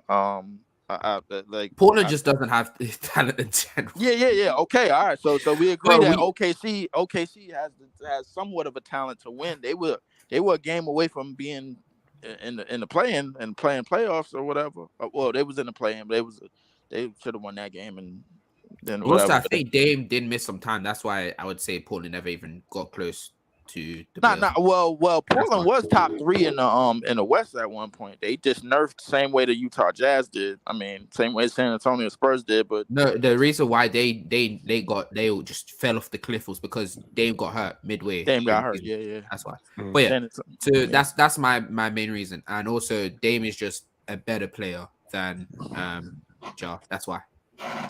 Portland just doesn't have talent in general. Yeah. Okay, all right. So we agree that OKC has somewhat of a talent to win. They were a game away from being in the play-in and playing playoffs or whatever. Well, they was in the play-in, but they should have won that game and then whatever. I think Dame did miss some time. That's why I would say Portland never even got close to the well, Portland was top 3 in the West at one point. They just nerfed the same way the Utah Jazz did. I mean, same way San Antonio Spurs did. But no, the reason why they just fell off the cliff was because Dame got hurt midway. Dame got hurt. Yeah. That's why. But yeah, so that's my main reason, and also Dame is just a better player than Ja. That's why.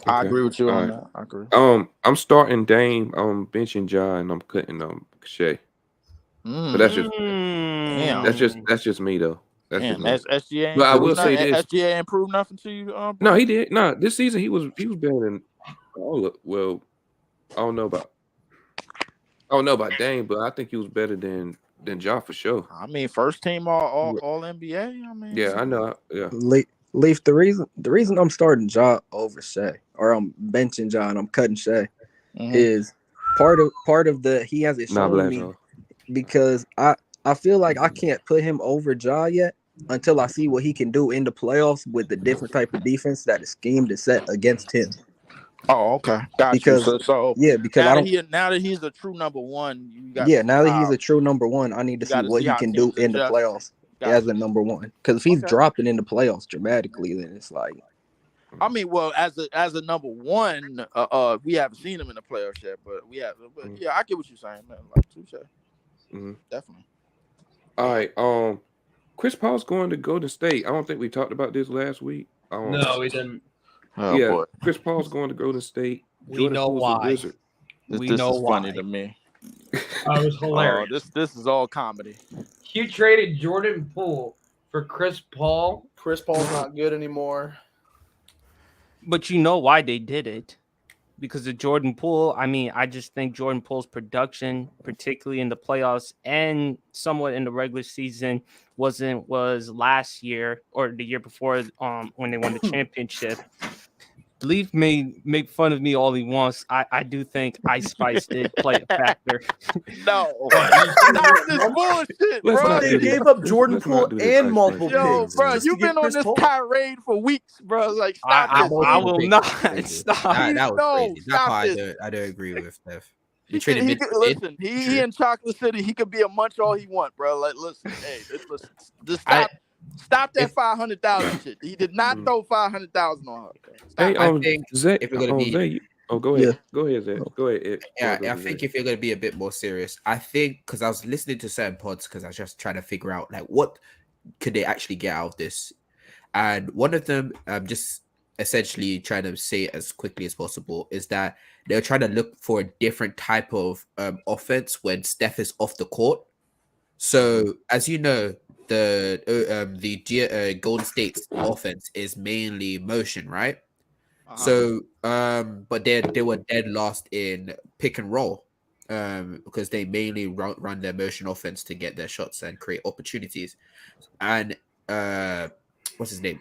I agree with you on that. I agree. I'm starting Dame, benching Ja, and I'm cutting Shea. But that's just me though. That's SGA. But I will say this: SGA improved nothing to you. No, he did. No, this season he was better than. Well, I don't know about Dame, but I think he was better than Ja for sure. I mean, first team all NBA. I mean, yeah, I know. Yeah. Leaf, the reason I'm starting Ja over Shea, or I'm benching Ja and I'm cutting Shea, is part of the he hasn't shown me because I feel like I can't put him over Ja yet until I see what he can do in the playoffs with the different type of defense that is schemed and set against him. Oh, okay. Gotcha. Because now that he's a true number one, now that he's a true number one, I need to see what he can do in the playoffs. As a number one, because if he's dropping in the playoffs dramatically, then it's like. I mean, well, as a number one, we haven't seen him in the playoffs yet, but we have. But yeah, I get what you're saying, man. Like, definitely. All right. Chris Paul's going to Golden State. I don't think we talked about this last week. No, we didn't. Oh, yeah, boy. Chris Paul's going to Golden State. We know why. This is funny to me. It was hilarious. This is all comedy. You traded Jordan Poole for Chris Paul. Chris Paul's not good anymore. But you know why they did it. because of Jordan Poole. I mean, I just think Jordan Poole's production, particularly in the playoffs and somewhat in the regular season, was last year or the year before when they won the championship. Leaf may make fun of me all he wants. I do think Ice Spice did play a factor. No, But you said stop it this was bullshit, Let's bro. not They do this. gave up Jordan Let's Poole not do this and Ice multiple Spice Yo, picks bro, just to you've get been on Chris this Paul. tirade for weeks, bro. Like, stop I this. will Big not crazy. stop. That was No, crazy. That stop part this. I don't agree with, Steph. He You could, traded he mid could for mid. listen. He in Chocolate City. He could be a munch all he want, bro. Like, listen, listen. Just I stop that if 500,000 shit. He did not Mm. throw 500,000 on her. Bro. Hey, Stop. I think Zay, if you're gonna be Zay. Oh, go Yeah. ahead. Go ahead, Zay. Go ahead. Ed. yeah, Go I ahead, think Zay. if you're gonna be a bit more serious, I think because I was listening to certain pods because I was just trying to figure out like what could they actually get out of this, and one of them, just essentially trying to say it as quickly as possible, is that they're trying to look for a different type of offense when Steph is off the court. So as you know, the Golden State's offense is mainly motion, right? So, but they were dead last in pick and roll, because they mainly run their motion offense to get their shots and create opportunities. And what's his name?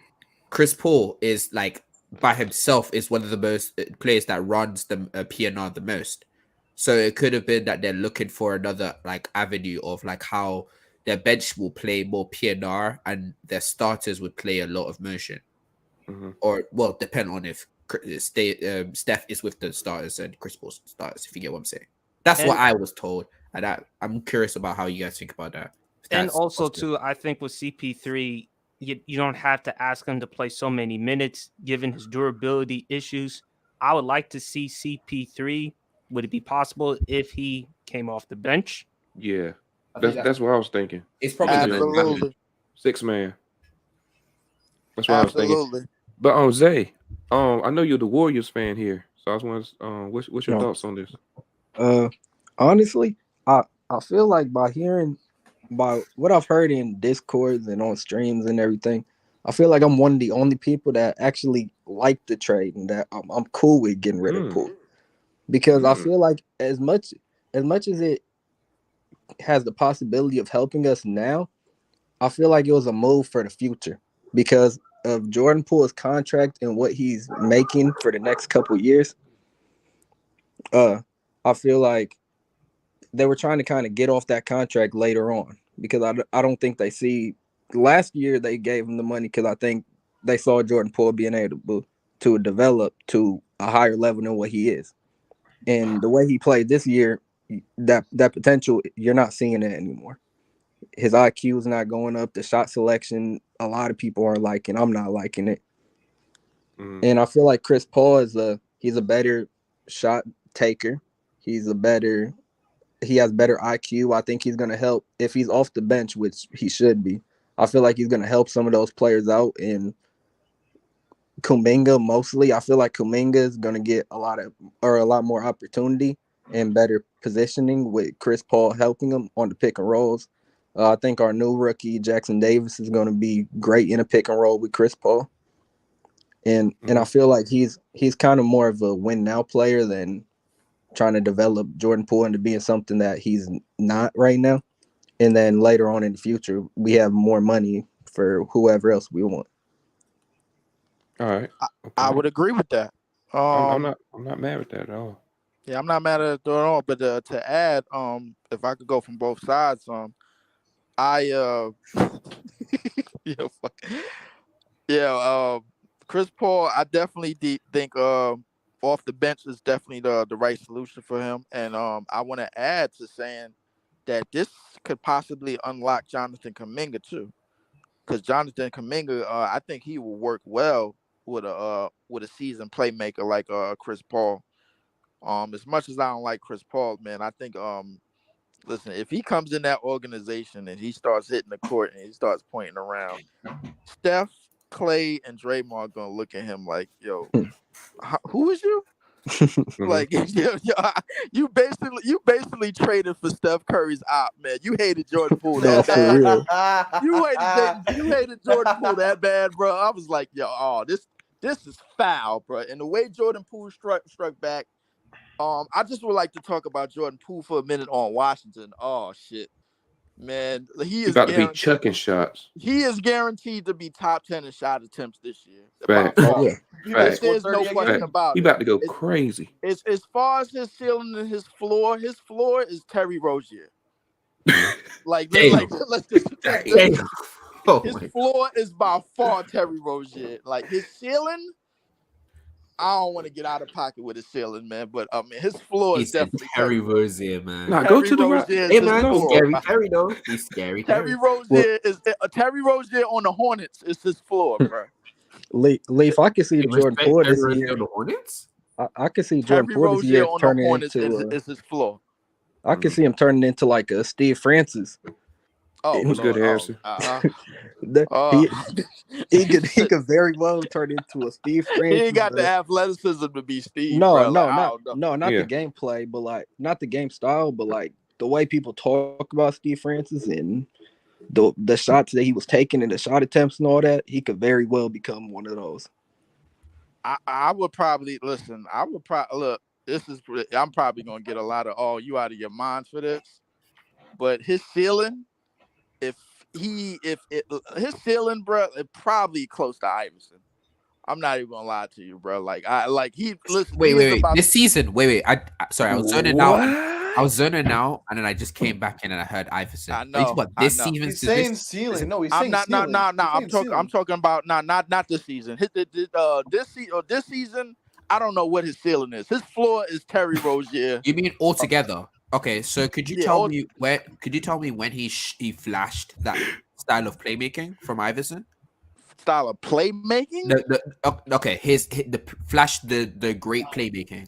Chris Paul is like by himself is one of the most players that runs the PNR the most. So it could have been that they're looking for another like avenue of like how their bench will play more PNR and their starters would play a lot of motion. Or well, depend on if Steph is with the starters and Chris Paul's starters. If you get what I'm saying, that's what And- I was told, and I'm curious about how you guys think about that. If And that's also, possible. too, I think with CP3, you don't have to ask him to play so many minutes, given his durability issues. I would like to see CP3. Would it be possible if he came off the bench? Yeah, I think that's what I was thinking. It's probably gonna happen. Absolutely. 6-man. That's what I was thinking. Absolutely. But Zay, I know you're the Warriors fan here, so I was wondering, what's your No. thoughts on this? Honestly, I feel like by what I've heard in Discords and on streams and everything, I feel like I'm one of the only people that actually like the trade and that I'm cool with getting rid of Poole, because I feel like as much as it has the possibility of helping us now, I feel like it was a move for the future because of Jordan Poole's contract and what he's making for the next couple years. I feel like they were trying to kind of get off that contract later on because I don't think they see last year they gave him the money because I think they saw Jordan Poole being able to develop to a higher level than what he is. And the way he played this year, that potential, you're not seeing it anymore. His IQ is not going up. The shot selection, a lot of people are liking. I'm not liking it. And I feel like Chris Paul he's a better shot taker. He has better IQ. I think he's going to help if he's off the bench, which he should be. I feel like he's going to help some of those players out. And Kuminga, mostly, I feel like Kuminga is going to get a lot more opportunity and better positioning with Chris Paul helping him on the pick and rolls. I think our new rookie, Jackson Davis, is going to be great in a pick and roll with Chris Paul. And I feel like he's kind of more of a win now player than trying to develop Jordan Poole into being something that he's not right now. And then later on in the future, we have more money for whoever else we want. All right. Okay. I would agree with that. I'm not mad with that at all. Yeah, I'm not mad at it at all. But to add, if I could go from both sides, Chris Paul, I definitely think off the bench is definitely the right solution for him. And I want to add to saying that this could possibly unlock Jonathan Kuminga too, because Jonathan Kuminga, I think he will work well with a seasoned playmaker like Chris Paul. As much as I don't like Chris Paul, man, I think listen, if he comes in that organization and he starts hitting the court and he starts pointing around, Steph, Clay, and Draymond are gonna look at him like, "Yo, who is you?" Like, you basically traded for Steph Curry's op, man. You hated Jordan Poole that for bad. real. You hated Jordan Poole that bad, bro. I was like, yo, this this is foul, bro. And the way Jordan Poole struck back, I just would like to talk about Jordan Poole for a minute on Washington. Oh shit, man, He about to be chucking shots. He is guaranteed to be top 10 in shot attempts this year. Fact. There's no question about it. He about to go crazy. As far as his ceiling and his floor is Terry Rozier. Let's just his floor is by far Terry Rozier. Like his ceiling, I don't want to get out of pocket with his ceiling, man. But I mean, his floor is definitely Terry Rozier, man. Nah, go to the right. Hey, man, he's scary Terry though. He's scary. Terry Rozier is Terry Rozier on the Hornets is his floor, bro. Leaf, I can see Jordan Poole this year. On the Hornets? I can see Jordan Poole this year turning into is his floor. I can see him turning into like a Steve Francis. Oh, who's good, Harrison? He could very well turn into a Steve Francis. He ain't got the athleticism to be Steve. No, bro. not the gameplay, but like not the game style, but like the way people talk about Steve Francis and the shots that he was taking and the shot attempts and all that. He could very well become one of those. I would probably listen. Look. I'm probably gonna get a lot of you out of your mind for this, but his ceiling, his ceiling, bro, it probably close to Iverson. I'm not even gonna lie to you, bro. Wait. This season, Sorry, I was zoning out. I was zoning out, and then I just came back in and I heard Iverson. I know. He's saying ceiling. No, he's saying ceiling. I'm talking about not this season. This season. I don't know what his ceiling is. His floor is Terry Rozier. You mean altogether? Okay, so could you tell me where? Could you tell me when he flashed that style of playmaking from Iverson? Style of playmaking? The flash the great playmaking.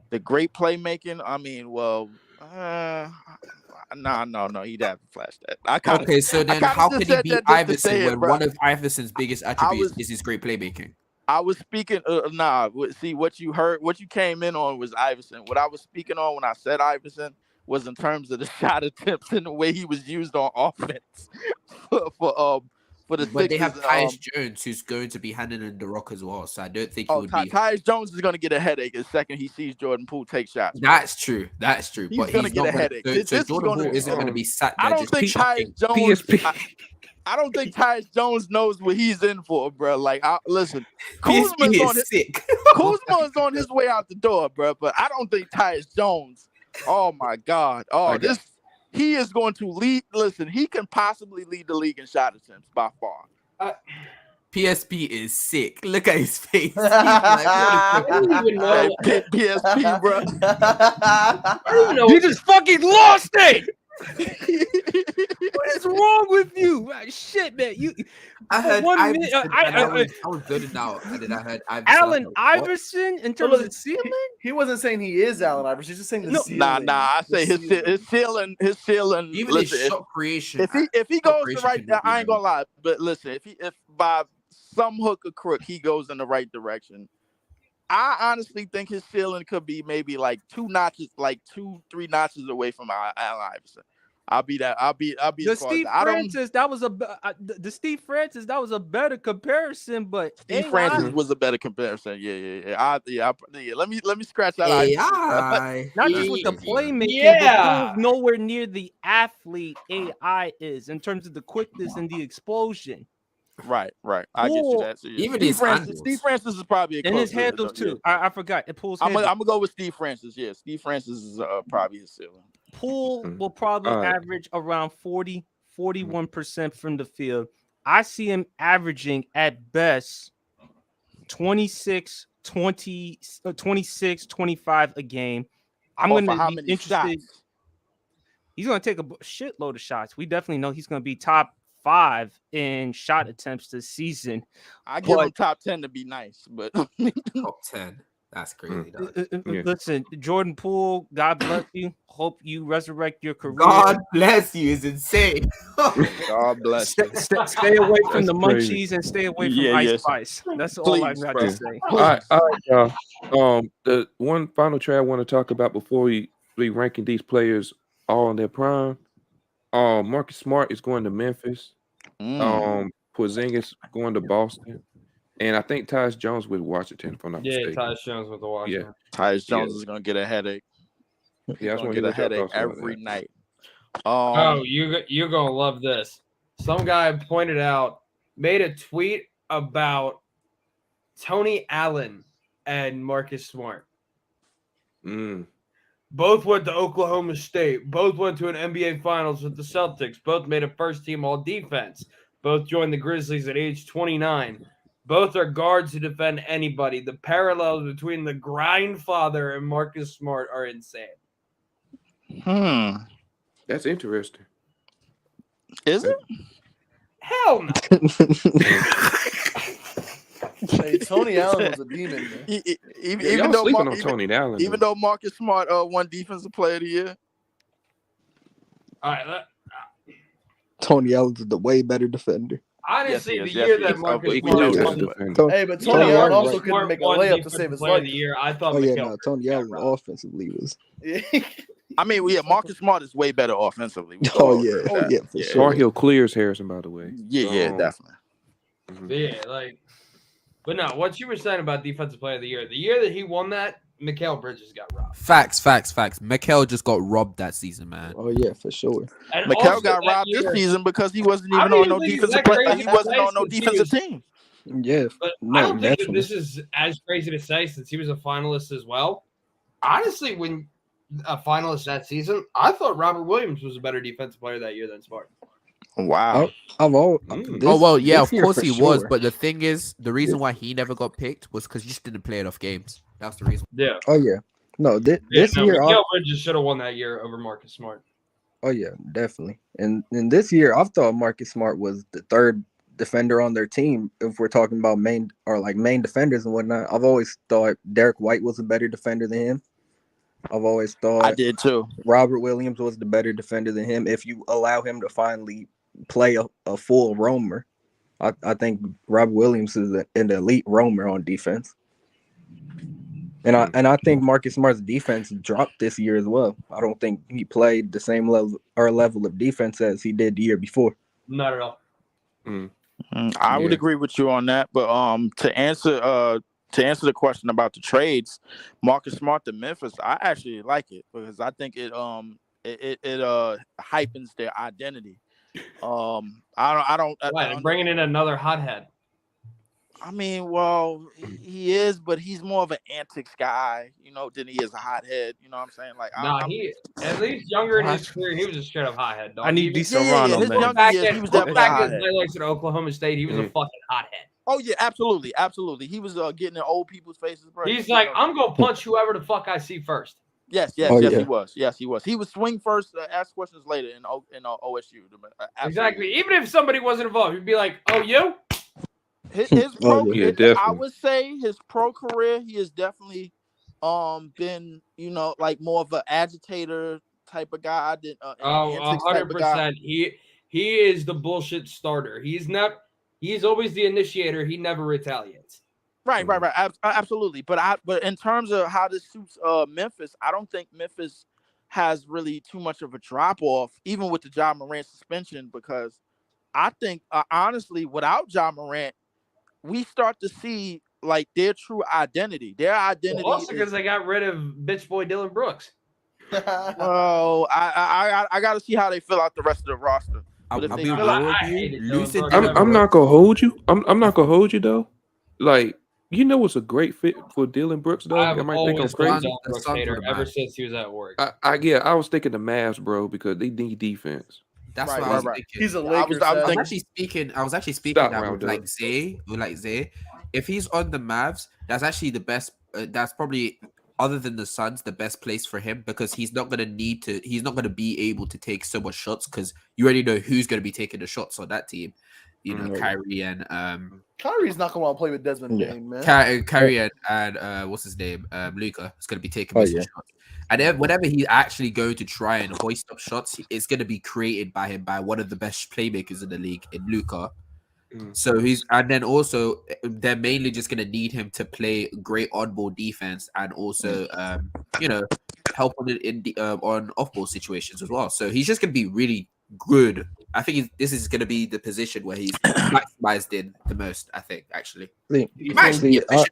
The great playmaking. I mean, well, no, he'd have to flash that. So then how could he beat Iverson when one of Iverson's biggest attributes is his great playmaking? I was speaking. See what you heard, what you came in on was Iverson. What I was speaking on when I said Iverson was in terms of the shot attempts and the way he was used on offense for the. But they have Tyus Jones, who's going to be handing in the rock as well. So I don't think he would be. Tyus Jones is going to get a headache the second he sees Jordan Poole take shots. That's true. He's going to get a headache. So Jordan Poole isn't going to be sat there. I don't think Tyus Jones. I don't think Tyus Jones knows what he's in for, bro. Like, listen, Kuzma's on his way out the door, bro. But I don't think Tyus Jones. Oh my God! He is going to lead. Listen, he can possibly lead the league in shot attempts by far. PSP is sick. Look at his face. He's like, I don't even know. PSP, bro. I don't even know. You just fucking lost it. What is wrong with you? Shit, man. I heard Iverson, I was good now, and then I heard Iverson. Allen Iverson in terms of the ceiling? He wasn't saying he is Allen Iverson. He's just saying the ceiling. I say his ceiling. Even his shot creation. If he goes the right, I ain't gonna lie. But listen, if by some hook or crook he goes in the right direction, I honestly think his ceiling could be maybe like 2-3 notches away from Allen Iverson. I'll be the Steve Francis. That was the Steve Francis. That was a better comparison, but Steve Francis was a better comparison. Yeah. Let me scratch that out. Not just with the playmaking, but nowhere near the athlete AI is in terms of the quickness and the explosion. Right. I get you that. So even Steve Francis is probably and his handles too. I forgot. It pulls. I'm gonna go with Steve Francis. Yeah, Steve Francis is probably his ceiling. Poole will probably average around 41% from the field. I see him averaging at best 26, 25 a game. I'm going to be interested. Shots? He's going to take a shitload of shots. We definitely know he's going to be top 5 in shot attempts this season. I give him top 10 to be nice, but top 10. That's crazy. Listen, Jordan Poole, God bless you. Hope you resurrect your career. God bless you is insane. God bless you. Stay away from the munchies and stay away from Ice Spice. That's all I've got to say. All right, the one final trade I want to talk about before we ranking these players all in their prime. Marcus Smart is going to Memphis. Porzingis going to Boston. And I think Tyus Jones with Washington, if I'm not Yeah, mistaken. Tyus Jones with the Washington. Tyus Jones Yeah. is gonna get a headache. Yeah, I He's just gonna want get to a hear what y'all headache thoughts about every that. night. Oh, you're gonna love this. Some guy pointed out, made a tweet about Tony Allen and Marcus Smart. Mm. Both went to Oklahoma State. Both went to an NBA Finals with the Celtics. Both made a first-team All-Defense. Both joined the Grizzlies at age 29. Both are guards who defend anybody. The parallels between the grindfather and Marcus Smart are insane. That's interesting. Is it? Hell no. Hey, Tony Allen was a demon, man. Even y'all sleeping on Tony Allen. Even though Marcus Smart won Defensive Player of the Year. All right. Tony Allen's the way better defender. Honestly, Yes, the he year is. that Oh, Marcus we Smart know won, that. Hey, but Tony Allen also couldn't make a layup to save his Player of life. the year. I thought. Oh yeah, Mikal no, Tony Allen offensively was. I mean, yeah, Marcus Smart is way better offensively. Oh yeah, yeah, for sure. Tar Heel clears Harrison, by the way. Yeah, definitely. Yeah, but no, what you were saying about Defensive Player of the year that he won that, Mikal Bridges got robbed. Facts. Mikal just got robbed that season, man. Oh yeah, for sure. And Mikal got robbed this season because he wasn't even on no defensive play. He wasn't on no defensive team. Yeah, But no, I don't think that definitely. this is as crazy to say since he was a finalist as well. Honestly, when a finalist that season, I thought Robert Williams was a better defensive player that year than Smart. Wow. I've all. Yeah, of year course for he was. sure. But the thing is, the reason why he never got picked was because he just didn't play enough games. That's the reason. Yeah. Oh yeah. No, this no, year. Mikal Bridges should have won that year over Marcus Smart. Oh yeah, definitely. And this year, I've thought Marcus Smart was the third defender on their team. If we're talking about main defenders and whatnot, I've always thought Derek White was a better defender than him. I've always thought I did too. Robert Williams was the better defender than him. If you allow him to finally play a full roamer, I think Robert Williams is an elite roamer on defense. And I think Marcus Smart's defense dropped this year as well. I don't think he played the same level of defense as he did the year before. Not at all. I would agree with you on that. But to answer the question about the trades, Marcus Smart to Memphis, I actually like it because I think it hypens their identity. I don't bringing in another hothead. I mean, well, he is, but he's more of an antics guy, than he is a hothead. You know what I'm saying? Like, he at least younger in his career, he was a straight up hothead. Dog. I need his Serrano, man. younger years, he was definitely a back in hothead. his highlights at Oklahoma State, he was a fucking hothead. Oh yeah, absolutely. He was getting in old people's faces. Bro. He's like, I'm gonna punch whoever the fuck I see first. Yes, he was. Yes, he was. He would swing first, ask questions later in OSU. Exactly. Even if somebody wasn't involved, he'd be like, "Oh, you." His pro, definitely. I would say his pro career, he has definitely been, like more of an agitator type of guy. 100%. He is the bullshit starter. He's always the initiator. He never retaliates. Right. Absolutely. But in terms of how this suits Memphis, I don't think Memphis has really too much of a drop off, even with the Ja Morant suspension, because I think honestly, without Ja Morant, we start to see like their true identity. Their identity, also because they got rid of bitch boy Dylan Brooks. Well, I got to see how they fill out the rest of the roster. I'll But if be they real fill out- with you. Lucid. I'm not gonna hold you. I'm not gonna hold you though. Like, what's a great fit for Dylan Brooks though? I might think I'm always been a crazy. Dylan Brooks hater ever since he was at Oregon. I was thinking the Mavs, bro, because they need defense. That's Right, what I was right. thinking. He's a I was Lakers. I was fan. thinking- I was actually speaking Stop, that Round with Dog. Zay. If he's on the Mavs, that's actually the best. That's probably, other than the Suns, the best place for him because he's not gonna be able to take so much shots because you already know who's gonna be taking the shots on that team. Kyrie and Kyrie's not gonna want to play with Desmond Bain, man. Kyrie and what's his name? Luka is gonna be taking most of the shots. And then whenever he's actually going to try and hoist up shots, it's going to be created by him by one of the best playmakers in the league, in Luka. So they're mainly just going to need him to play great on-ball defense and also, help on it on off-ball situations as well. So he's just going to be really good I think this is going to be the position where he's maximized in the most. I think actually. See, He might actually be efficient.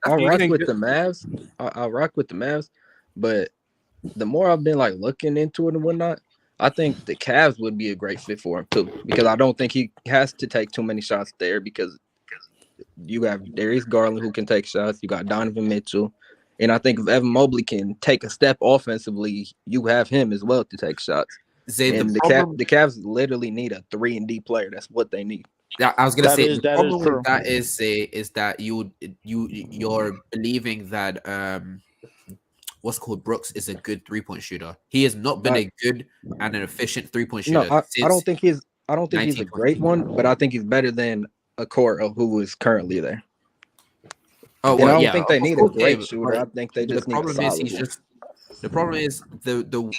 I Do you rock think with the Mavs. I rock with the Mavs, but the more I've been like looking into it and whatnot, I think the Cavs would be a great fit for him too. Because I don't think he has to take too many shots there because you have Darius Garland who can take shots. You got Donovan Mitchell. And I think if Evan Mobley can take a step offensively, you have him as well to take shots. Zay, And the Cavs literally need a 3-and-D player. That's what they need. I was gonna say the that problem is true. with that is that you're believing that what's called Brooks is a good 3-point shooter. He has not been a good and an efficient 3-point shooter. No, I don't think he's a 19 great one, but I think he's better than Okoro, who is currently there. Oh And I well, don't yeah. think they of need a course, great yeah, shooter. I think they the just need a problem is solid he's one. just the problem is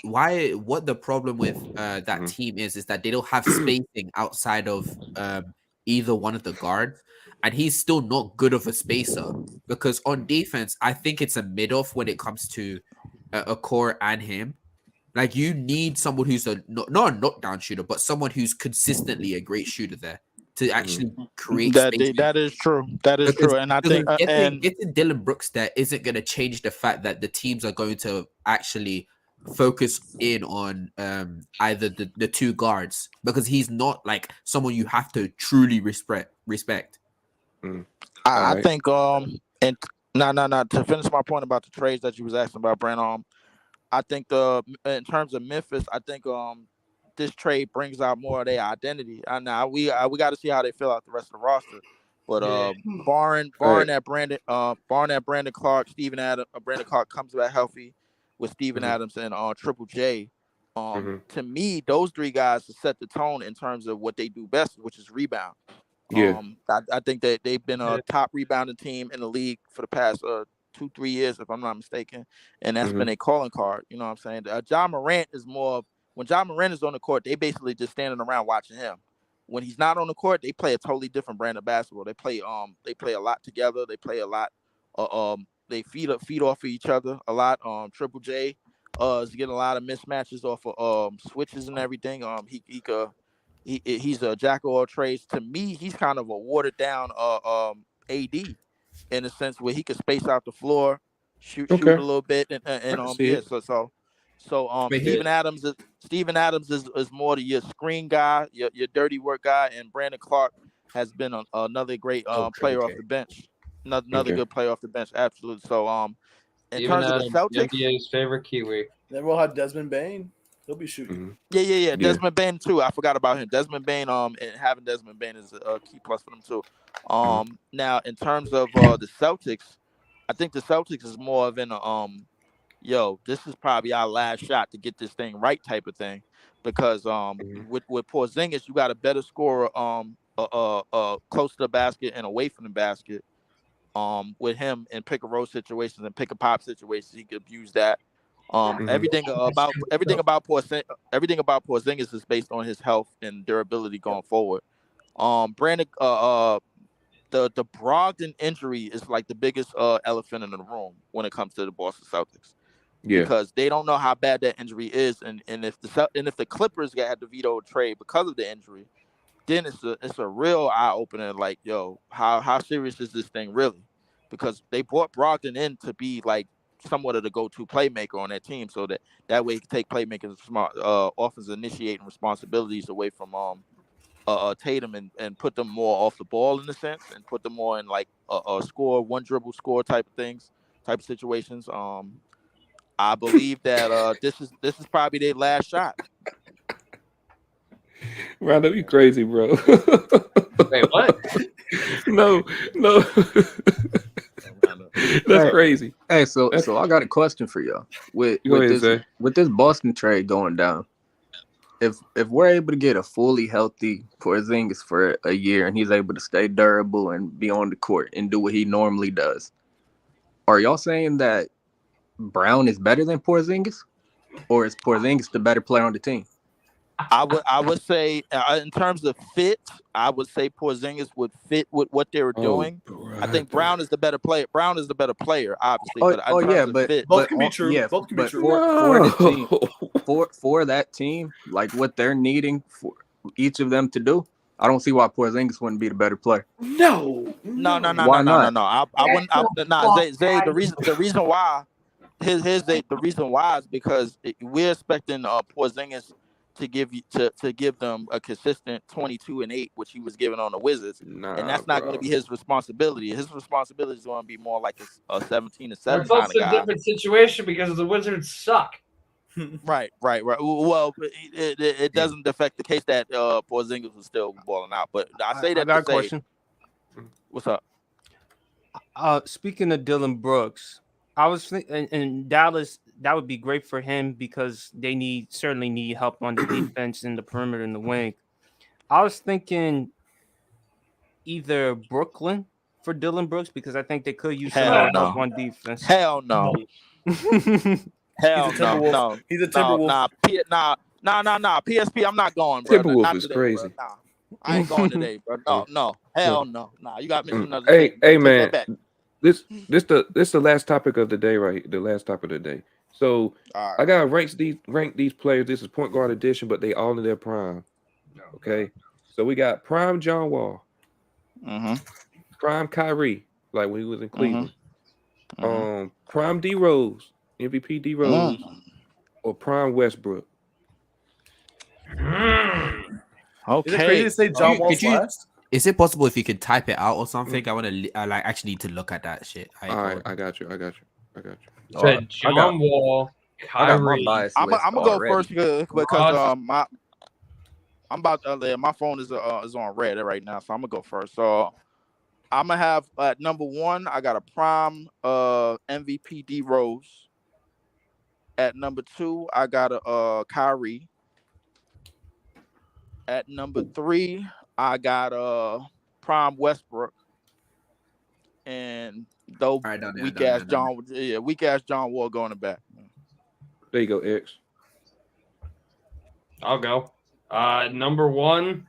what the problem with that team is that they don't have spacing outside of either one of the guards, and he's still not good of a spacer because on defense I think it's a mid-off when it comes to a core and him. Like you need someone who's not a knockdown shooter, but someone who's consistently a great shooter there to actually create space. That is true. That is Because- true. And I because think getting Dylan Brooks there isn't going to change the fact that the teams are going to actually focus in on either the two guards because he's not like someone you have to truly respect. I think and to finish my point about the trades that you was asking about, Brent, I think in terms of Memphis, I think this trade brings out more of their identity. And now we got to see how they fill out the rest of the roster. But barring that Brandon Clark, Brandon Clark comes back healthy with Steven Adams and Triple J. To me, those three guys to set the tone in terms of what they do best, which is rebound. Yeah. I think that they've been a top rebounding team in the league for the past 2-3 years, if I'm not mistaken, and that's been a calling card. You know what I'm saying? John Morant is more of when John Morant is on the court, they basically just standing around watching him. When he's not on the court, they play a totally different brand of basketball. They play a lot together. They play a lot. They feed off of each other a lot. Triple J is getting a lot of mismatches off of switches and everything. He's a jack of all trades. To me, he's kind of a watered down AD in a sense where he could space out the floor, shoot a little bit, Steven Adams is more to your screen guy, your dirty work guy, and Brandon Clark has been another great player off the bench, another good player off the bench, absolutely. So in terms of the Celtics, NBA's favorite Kiwi. Then we'll have Desmond Bain. He'll be shooting. Yeah. Desmond Bain too. I forgot about him. Desmond Bain. And having Desmond Bain is a key plus for them too. Now in terms of the Celtics, I think the Celtics is more of an this is probably our last shot to get this thing right type of thing, because with Porzingis, you got a better scorer close to the basket and away from the basket. With him in pick and roll situations and pick and pop situations, he could abuse that. Everything about Porzingis is based on his health and durability going forward. Brandon, the Brogdon injury is like the biggest elephant in the room when it comes to the Boston Celtics. Yeah. Because they don't know how bad that injury is, and if the Clippers had to veto a trade because of the injury, then it's a real eye opener. Like, how serious is this thing really? Because they brought Brogdon in to be like somewhat of the go-to playmaker on that team, so that way he can take playmaking offense initiating responsibilities away from Tatum and put them more off the ball in a sense, and put them more in like a one dribble score type of situations. I believe that this is probably their last shot. Round up, you crazy, bro. Wait, what? No. That's crazy. Hey, so I got a question for y'all. With this Boston trade going down, if we're able to get a fully healthy Porzingis for a year and he's able to stay durable and be on the court and do what he normally does, are y'all saying that Brown is better than Porzingis, or is Porzingis the better player on the team? I would say in terms of fit, I would say Porzingis would fit with what they were doing. I think Brown is the better player. Brown is the better player, obviously. Both can be true. Yeah, both can be true. For the team, for that team, like what they're needing each of them to do, I don't see why Porzingis wouldn't be the better player. No. Why not? I wouldn't. Zay, the reason why the reason why is because we're expecting Porzingis to give them a consistent 22 and 8, which he was given on the Wizards, and that's not going to be his responsibility. His responsibility is going to be more like a 17 and 7 That's kind also of a guy. different situation because the Wizards suck. Right. Well, it doesn't affect the case that Porzingis was still balling out. But I say that got to a say, question. What's up? Speaking of Dylan Brooks, I was thinking in Dallas that would be great for him because they certainly need help on the defense in the perimeter and the wing. I was thinking either Brooklyn for Dylan Brooks because I think they could use some more help on defense. Hell no. Hell He's a Timberwolf. no. He's a Timberwolf. Nah. PSP, I'm not going, bro. Timberwolf Not is today, crazy. bro. Nah. I ain't going today, bro. No. Hell no. Nah, you got missing another Hey, shit. hey, Take man. that back. This the last topic of the day, right? The last topic of the day. So All right. I gotta rank these players. This is point guard edition, but they all in their prime. Okay. So we got prime John Wall, prime Kyrie, like when he was in Cleveland. Prime D Rose, MVP D Rose, or prime Westbrook. Okay. Is it crazy to say John Wall's could you- last? Is it possible if you could type it out or something? I want to actually need to look at that shit. All right, I got you. Said John Wall, Kyrie. I'm gonna go first because I'm about to. My phone is on red right now, so I'm gonna go first. So I'm gonna have at number 1, I got a prime MVP D Rose. At number 2, I got a Kyrie. At number 3, I got a prime Westbrook. And though weak ass John Wall going back. There you go, X. I'll go. Number one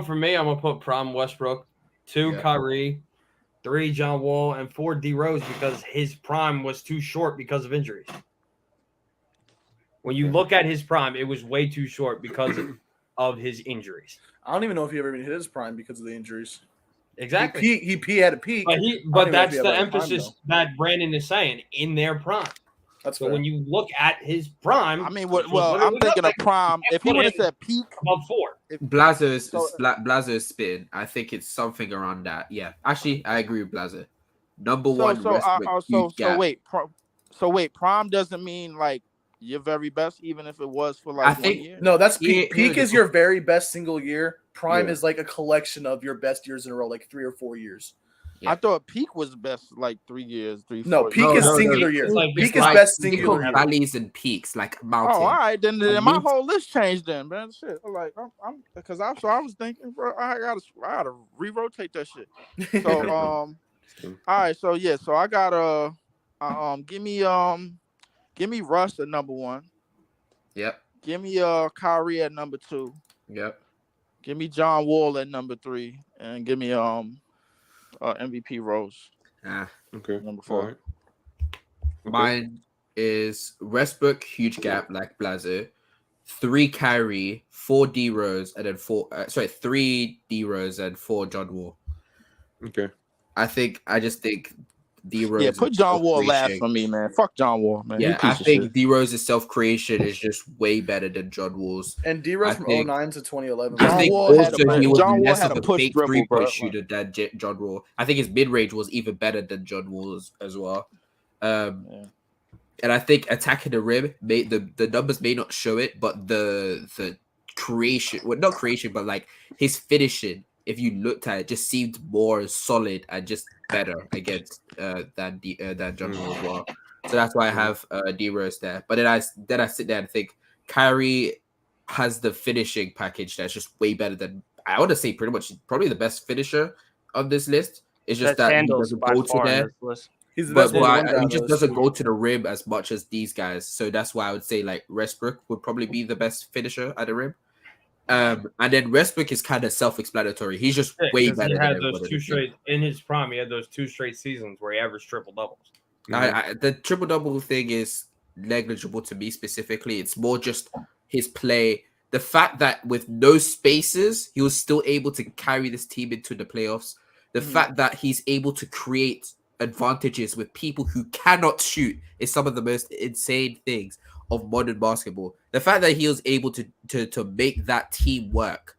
for me, I'm gonna put prime Westbrook. 2, Kyrie. 3, John Wall, and 4, D Rose because his prime was too short because of injuries. When you look at his prime, it was way too short because of his injuries. I don't even know if he ever even hit his prime because of the injuries. Exactly. He had a peak. But that's the emphasis that Brandon is saying, in their prime. That's so fair. when you look at his prime, I mean, I'm thinking of prime. If he would have said peak above 4, Blazo's spin. I think it's something around that. Yeah, actually, I agree with Blazo. Number one. Wait. Prime doesn't mean like your very best, even if it was for like 1 year. No, that's peak. Peak is your very best single year. Prime is like a collection of your best years in a row, like 3 or 4 years. I thought peak was best like 3 years. No, peak is singular year. Peak is best singular year. Valleys and peaks, like mountain. Oh, all right. Then my whole list changed. Then, man, shit. Like I'm because I was thinking, bro, I gotta re-rotate that shit. So all right. So yeah. So I gotta give me Russ at number 1. Yep. Give me Kyrie at number 2. Yep. Give me John Wall at number 3, and give me MVP Rose. Okay. Number 4. Right. Okay. Mine is Westbrook, huge gap like Blazo. 3 Kyrie, 4 D Rose, and then 3 D Rose and 4 John Wall. Okay. I just think D Rose. Yeah, put John Wall last for me, man. Fuck John Wall, man. Yeah, I think D Rose's self-creation is just way better than John Wall's. And D Rose from 2009 to 2011. I think also he was less of a push fake dribble, 3-point shooter than John Wall. I think his mid-range was even better than John Wall's as well. And I think attacking the rim, the numbers may not show it, but the creation, well, not creation, but like his finishing, if you looked at it, just seemed more solid and just better against than John Wall as well. So that's why I have D Rose there. But then I sit there and think Kyrie has the finishing package that's just way better than, I want to say probably the best finisher on this list. It's just that he doesn't go to there. He's the But best he just doesn't go to the rim as much as these guys. So that's why I would say like Westbrook would probably be the best finisher at the rim. And then Westbrook is kind of self-explanatory. He's just way better. He had those 2 straight in his prime. He had those 2 straight seasons where he averaged triple doubles. The triple double thing is negligible to me specifically. It's more just his play the fact that with no spaces, he was still able to carry this team into the playoffs. The fact that he's able to create advantages with people who cannot shoot is some of the most insane things of modern basketball. The fact that he was able to make that team work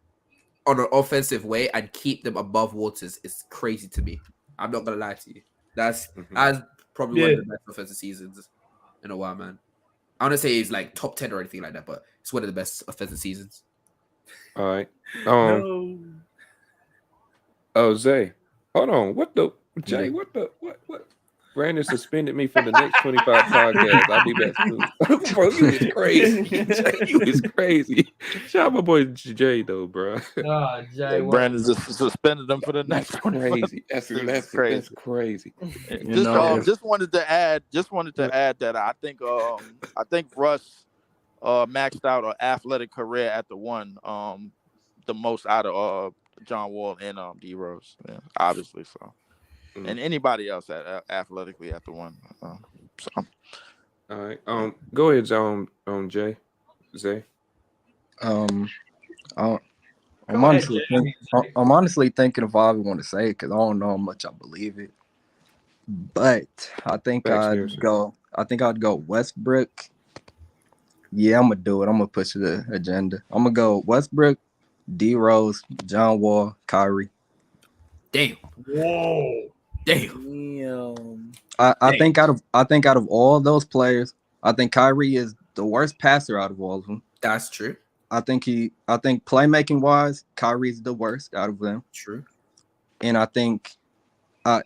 on an offensive way and keep them above waters is crazy to me. I'm not gonna lie to you. That's probably one of the best offensive seasons in a while, man. I want to say it's like top 10 or anything like that, but it's one of the best offensive seasons. All right. No. Oh, Zay. Hold on. What the Jay? What? Brandon suspended me for the next 25 podcasts. I'll be back soon. Bro, you is crazy. Jay, you is crazy. Shout out my boy Jay though, bro. Jay, Brandon just suspended them for the next 25. Crazy. That's crazy. That's crazy. Just wanted to add that I think Russ maxed out an athletic career at the one the most out of John Wall and D Rose, obviously. So, and anybody else athletically at the one. So. All right. Go ahead, Jay. Zay. I'm honestly thinking of how I want to say it because I don't know how much I believe it. But I think I'd go Westbrook. Yeah, I'm gonna do it. I'm gonna push the agenda. I'm gonna go Westbrook, D Rose, John Wall, Kyrie. Damn. Whoa. Damn. I think out of all those players, I think Kyrie is the worst passer out of all of them. That's true. I think playmaking wise, Kyrie's the worst out of them. True. And I think I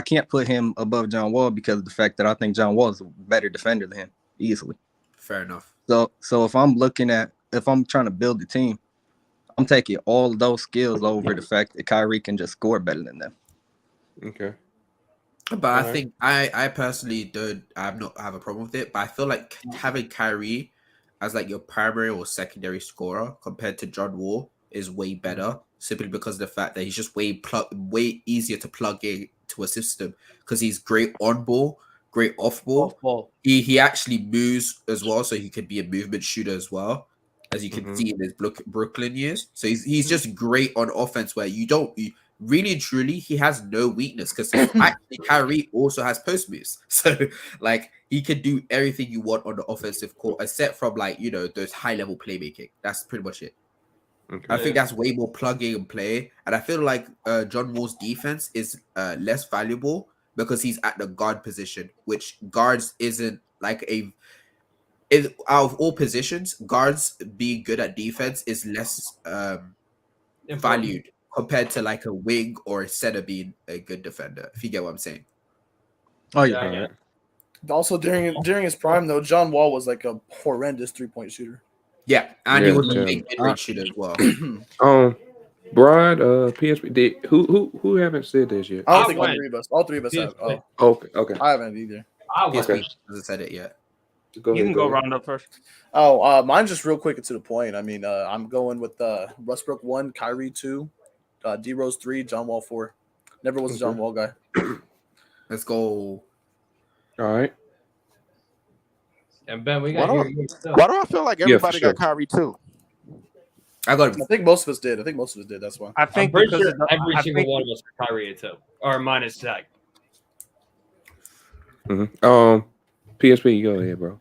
can't put him above John Wall because of the fact that I think John Wall is a better defender than him easily. Fair enough. So if I'm trying to build the team, I'm taking all of those skills over the fact that Kyrie can just score better than them. Okay. But I think I personally don't have a problem with it. But I feel like having Kyrie as like your primary or secondary scorer compared to John Wall is way better, simply because of the fact that he's just way easier to plug in to a system because he's great on ball, great off ball. He actually moves as well, so he could be a movement shooter as well, as you can see in his Brooklyn years. So he's just great on offense where really and truly, he has no weakness because actually Kyrie also has post moves. So like he can do everything you want on the offensive court, except from like, those high level playmaking. That's pretty much it. Okay. I think that's way more plug-in and play. And I feel like John Wall's defense is less valuable because he's at the guard position, which guards isn't like out of all positions, guards being good at defense is less valued compared to like a wing or a center being a good defender, if you get what I'm saying. Oh, yeah. Also, during his prime, though, John Wall was like a horrendous 3-point shooter. Yeah, and he was a big mid-range shooter as well. Brian, PSP, who haven't said this yet? I don't think all three of us have. Oh. Okay. I haven't either. PSP hasn't said it yet. You can go round up first. Oh, mine's just real quick and to the point. I mean, I'm going with Westbrook 1, Kyrie 2, D Rose 3, John Wall 4. Never was a John Wall guy. Let's go. All right. And Ben, we got why do I feel like everybody got Kyrie too? I think most of us did. That's why. I think I'm pretty sure every single one of us got Kyrie at 2, or minus Zach. PSP, you go ahead, bro.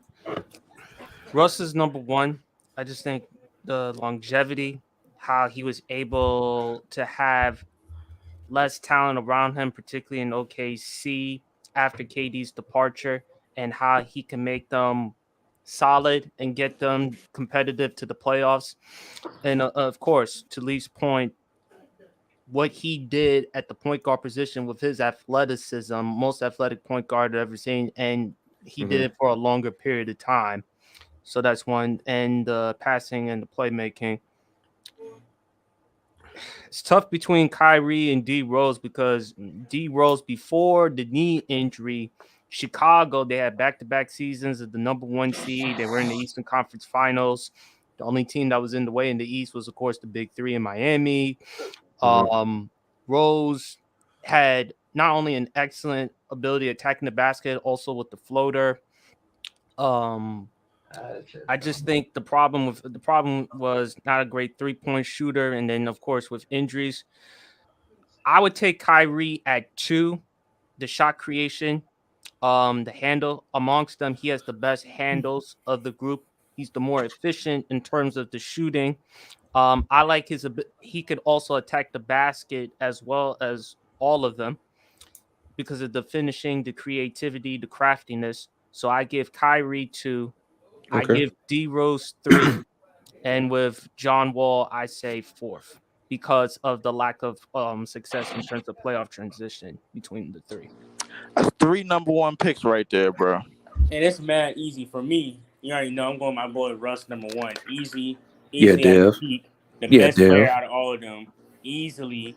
Russ is number 1. I just think the longevity, how he was able to have less talent around him, particularly in OKC after KD's departure, and how he can make them solid and get them competitive to the playoffs. And of course, to Lee's point, what he did at the point guard position with his athleticism, most athletic point guard I've ever seen, and he did it for a longer period of time. So that's one. And the passing and the playmaking. It's tough between Kyrie and D Rose because D Rose, before the knee injury, Chicago, they had back-to-back seasons of the number 1 seed. They were in the Eastern Conference Finals. The only team that was in the way in the East was, of course, the Big Three in Miami. Rose had not only an excellent ability attacking the basket, also with the floater. I just think the problem was not a great 3-point shooter, and then of course with injuries, I would take Kyrie at 2. The shot creation, the handle amongst them, he has the best handles of the group. He's the more efficient in terms of the shooting. I like he could also attack the basket as well as all of them because of the finishing, the creativity, the craftiness. So I give Kyrie 2. I Okay. give D Rose 3. And with John Wall, I say 4th because of the lack of success in terms of playoff transition between the 3. That's 3 number 1 picks right there, bro. And it's mad easy for me. You already know I'm going my boy Russ number 1. Easy Yeah, at the Dev. peak. The Yeah, best player Dev. out of all of them. Easily.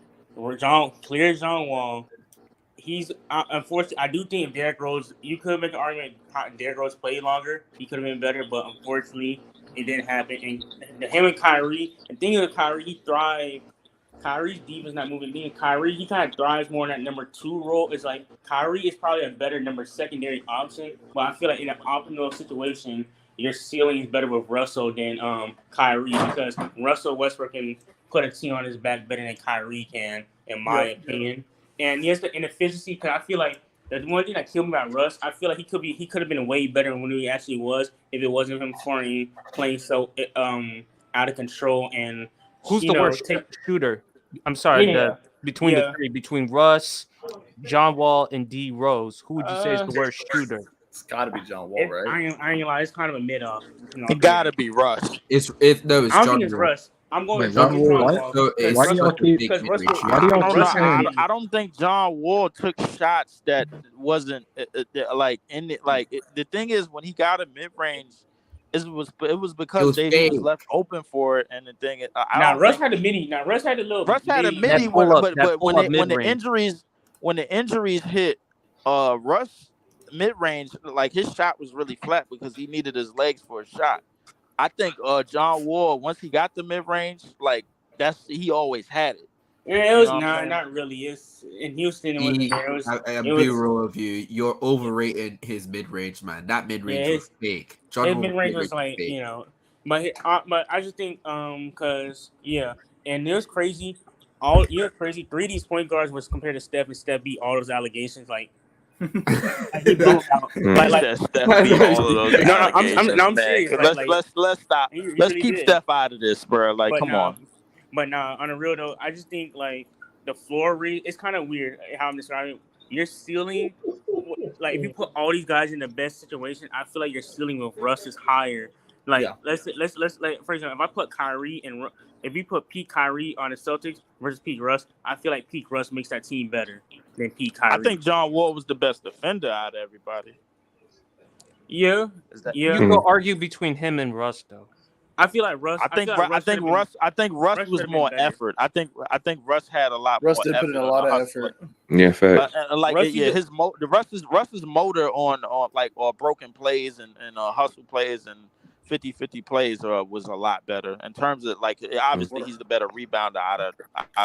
John Wall. He's unfortunately. I do think Derrick Rose. You could make an argument. Derrick Rose played longer. He could have been better, but unfortunately, it didn't happen. And him and Kyrie. The thing is, Kyrie, he thrived. Kyrie's defense not moving. Me and Kyrie, he kind of thrives more in that number 2 role. It's like Kyrie is probably a better number secondary option, but I feel like in an optimal situation, your ceiling is better with Russell than Kyrie because Russell Westbrook can put a team on his back better than Kyrie can, in my opinion. And yes, the inefficiency. Because I feel like the one thing that killed me about Russ, I feel like he could have been way better when he actually was if it wasn't him playing so out of control and who's the worst shooter? I'm sorry, between the 3, between Russ, John Wall, and D Rose, who would you say is the worst shooter? It's got to be John Wall, right? I ain't gonna lie, it's kind of a mid off. It gotta be Russ. It's I don't John think it's Wall. Russ. I'm going with John John Wall, Wall. what? So it's Why do y'all keep- because Why do y'all keep saying- I don't think John Wall took shots that wasn't like in it. Like the thing is, when he got a mid range, it was because It was he was fake. left open for it. And the thing is, Now Russ had a midi. Now Russ had a little. Russ had a midi. midi, That pull-up- but that when pull-up the mid-range. injuries hit, Russ mid range, like his shot was really flat because he needed his legs for a shot. I think John Wall, once he got the mid range, like he always had it. Yeah, it was You know what I'm saying? not really. It's in Houston. It wasn't there. I'm It being was real with you. You're overrating his mid range, man. That mid range was fake. John his Wall's mid range was mid-range like fake. but I just think because and it was crazy. Crazy. 3 of these point guards was compared to Steph, and Steph beat all those allegations. Like he blew out. Like Steph beat all of those. No, I'm allegations, man. serious. Let's stop. He Let's really keep did. Steph out of this, bro. Like, come on. But on a real though, I just think like the floor read. It's kind of weird how I'm describing it. Your ceiling, like if you put all these guys in the best situation, I feel like your ceiling with Russ is higher. Like let's like for example, if I put Kyrie and if you put peak Kyrie on the Celtics versus peak Russ, I feel like peak Russ makes that team better than peak Kyrie. I think John Wall was the best defender out of everybody. Yeah. You can argue between him and Russ though. I feel like Russ. I think Russ was more effort. I think Russ had a lot. Russ more did effort put in a lot of effort. Yeah, fact. Russ's motor on like broken plays and hustle plays and 50-50 plays was a lot better in terms of like obviously he's the better rebounder out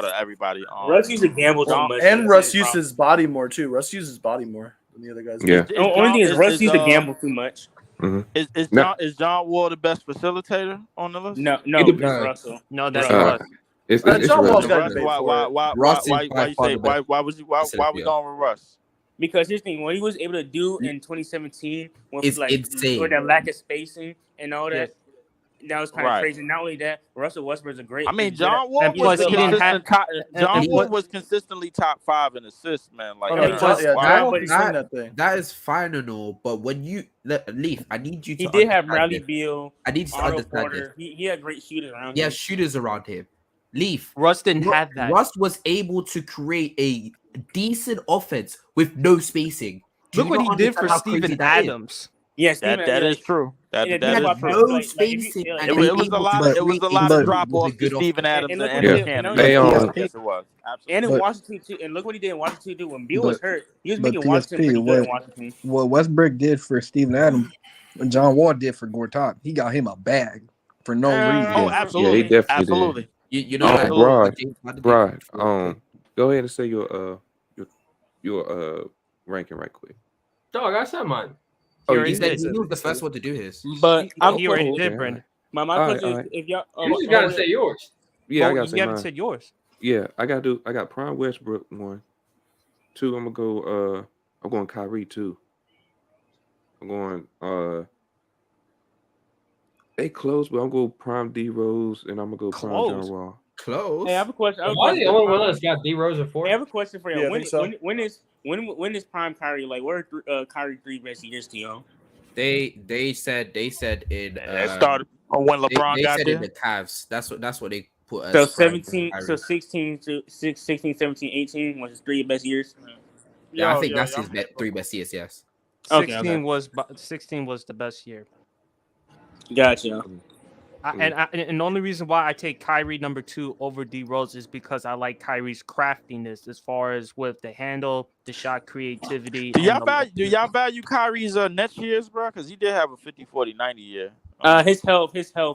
of everybody. Russ used to gamble too much, and Russ used his body more too. Russ uses body more than the other guys. Yeah. The only thing is Russ used to gamble too much. Mm-hmm. Is John Wall the best facilitator on the list? No, it's Russell. No, that's Russ. It's John Wall's got Russ. to be for it. Why we going with Russ? Because here's the thing, what he was able to do in 2017 with It's like insane. with that lack of spacing and all that, that was kind of Right. crazy. Not only that, Russell Westbrook's a great. I mean, he's good John at- Wall and plus was he didn't have- John Wall was consistently top 5 in assists, man. Like, Okay, plus- John Wall but can swing that thing. That is fine and all, but when you Leaf, I need you to. He did have understand Bradley this. Beal, I need you to Otto understand this. Porter. He had great shooters around He him. has shooters around him. Leaf. Russ didn't have that. Russ was able to create a decent offense with no spacing. Do Look you what not he did for understand how crazy Steven that is? Adams. Yes, that is true. That Yeah, is that's He why had I no feel like spacing. if and you- was It was able a lot. to It was a create lot a of drop offs to good Steven offense. Adams And and look what he Andrew did. Cannon. They Yes, it was. Absolutely. And in But- Washington too. And look what he did in Washington too. When Beal was But- hurt, he was but making Washington PSP, pretty good in Washington. what Westbrook did for Steven Adams, and John Wall did for Gortat. He got him a bag for no reason. Oh, Yeah, absolutely. he definitely did. Absolutely. You know Oh, that Brad, James Harden did Brad, for- go ahead and say your ranking right quick. Dog, I said mine. He already said did. he was the first one to do his. But I'm He already okay, did, all Brandon. right. My All right, question all is right. if y'all You just gotta say yours. Yeah, I But gotta you say haven't mine. said yours. Yeah, I got Prime Westbrook 1. 2, I'm going Kyrie 2. I'm going they close, but I'm gonna go Prime D Rose and I'm gonna go Prime John Close. Wall. Close. Hey, I have a question. Am I the only one that's got D Rose at 4? I have a question for you. Yeah, I think so. When is prime Kyrie? Like, where are Kyrie 3 best years to y'all? They said in it started when LeBron they got said in there. the Cavs. That's what they put So as prime 17, Kyrie. so 16 to 16, 17, 18 was his 3 best years. Yeah, I think Yo, that's yo, his 3 best years. Yes. Okay, 16 was the best year. Gotcha. And the only reason why I take Kyrie number 2 over D Rose is because I like Kyrie's craftiness as far as with the handle, the shot creativity. Do y'all value Kyrie's next years, bro? Because he did have a 50, 40, 90 year. His health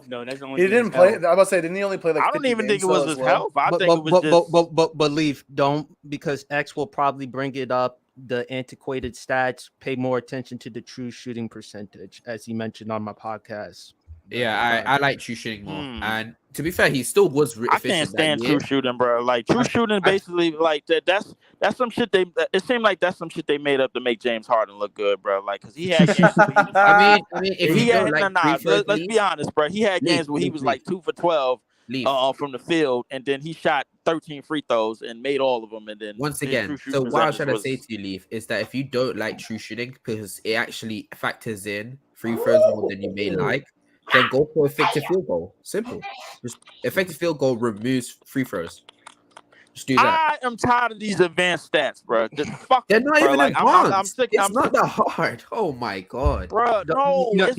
though. That's the only He thing. didn't play. I was about to say, didn't he only play like? I don't 50 even think games it was though his as well? health. I think it was just. But Leaf, don't, because X will probably bring it up. The antiquated stats. Pay more attention to the true shooting percentage, as he mentioned on my podcast. Yeah, I like true shooting more. And to be fair, he still was I can't stand true shooting, bro. Like true shooting, basically, like that's some shit they. It seemed like that's some shit they made up to make James Harden look good, bro. Like, cause he had games. Where he was I mean, if he you had, don't like let's be honest, bro. He had games where he was like 2 for 12 from the field, and then he shot 13 free throws and made all of them. And then once again, so what I was trying to say to you, Leaf, is that if you don't like true shooting because it actually factors in free throws more than you may like, then go for effective field goal. Simple. Just effective field goal removes free throws. Just do that. I am tired of these advanced stats, bro. Fuck They're not bro. even Like, advanced. I'm sick. It's not that hard. Oh my god, bro. No, the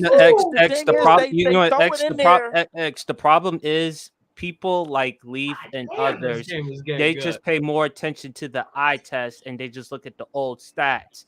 problem is people like Leaf and others. They just pay more attention to the eye test and they just look at the old stats.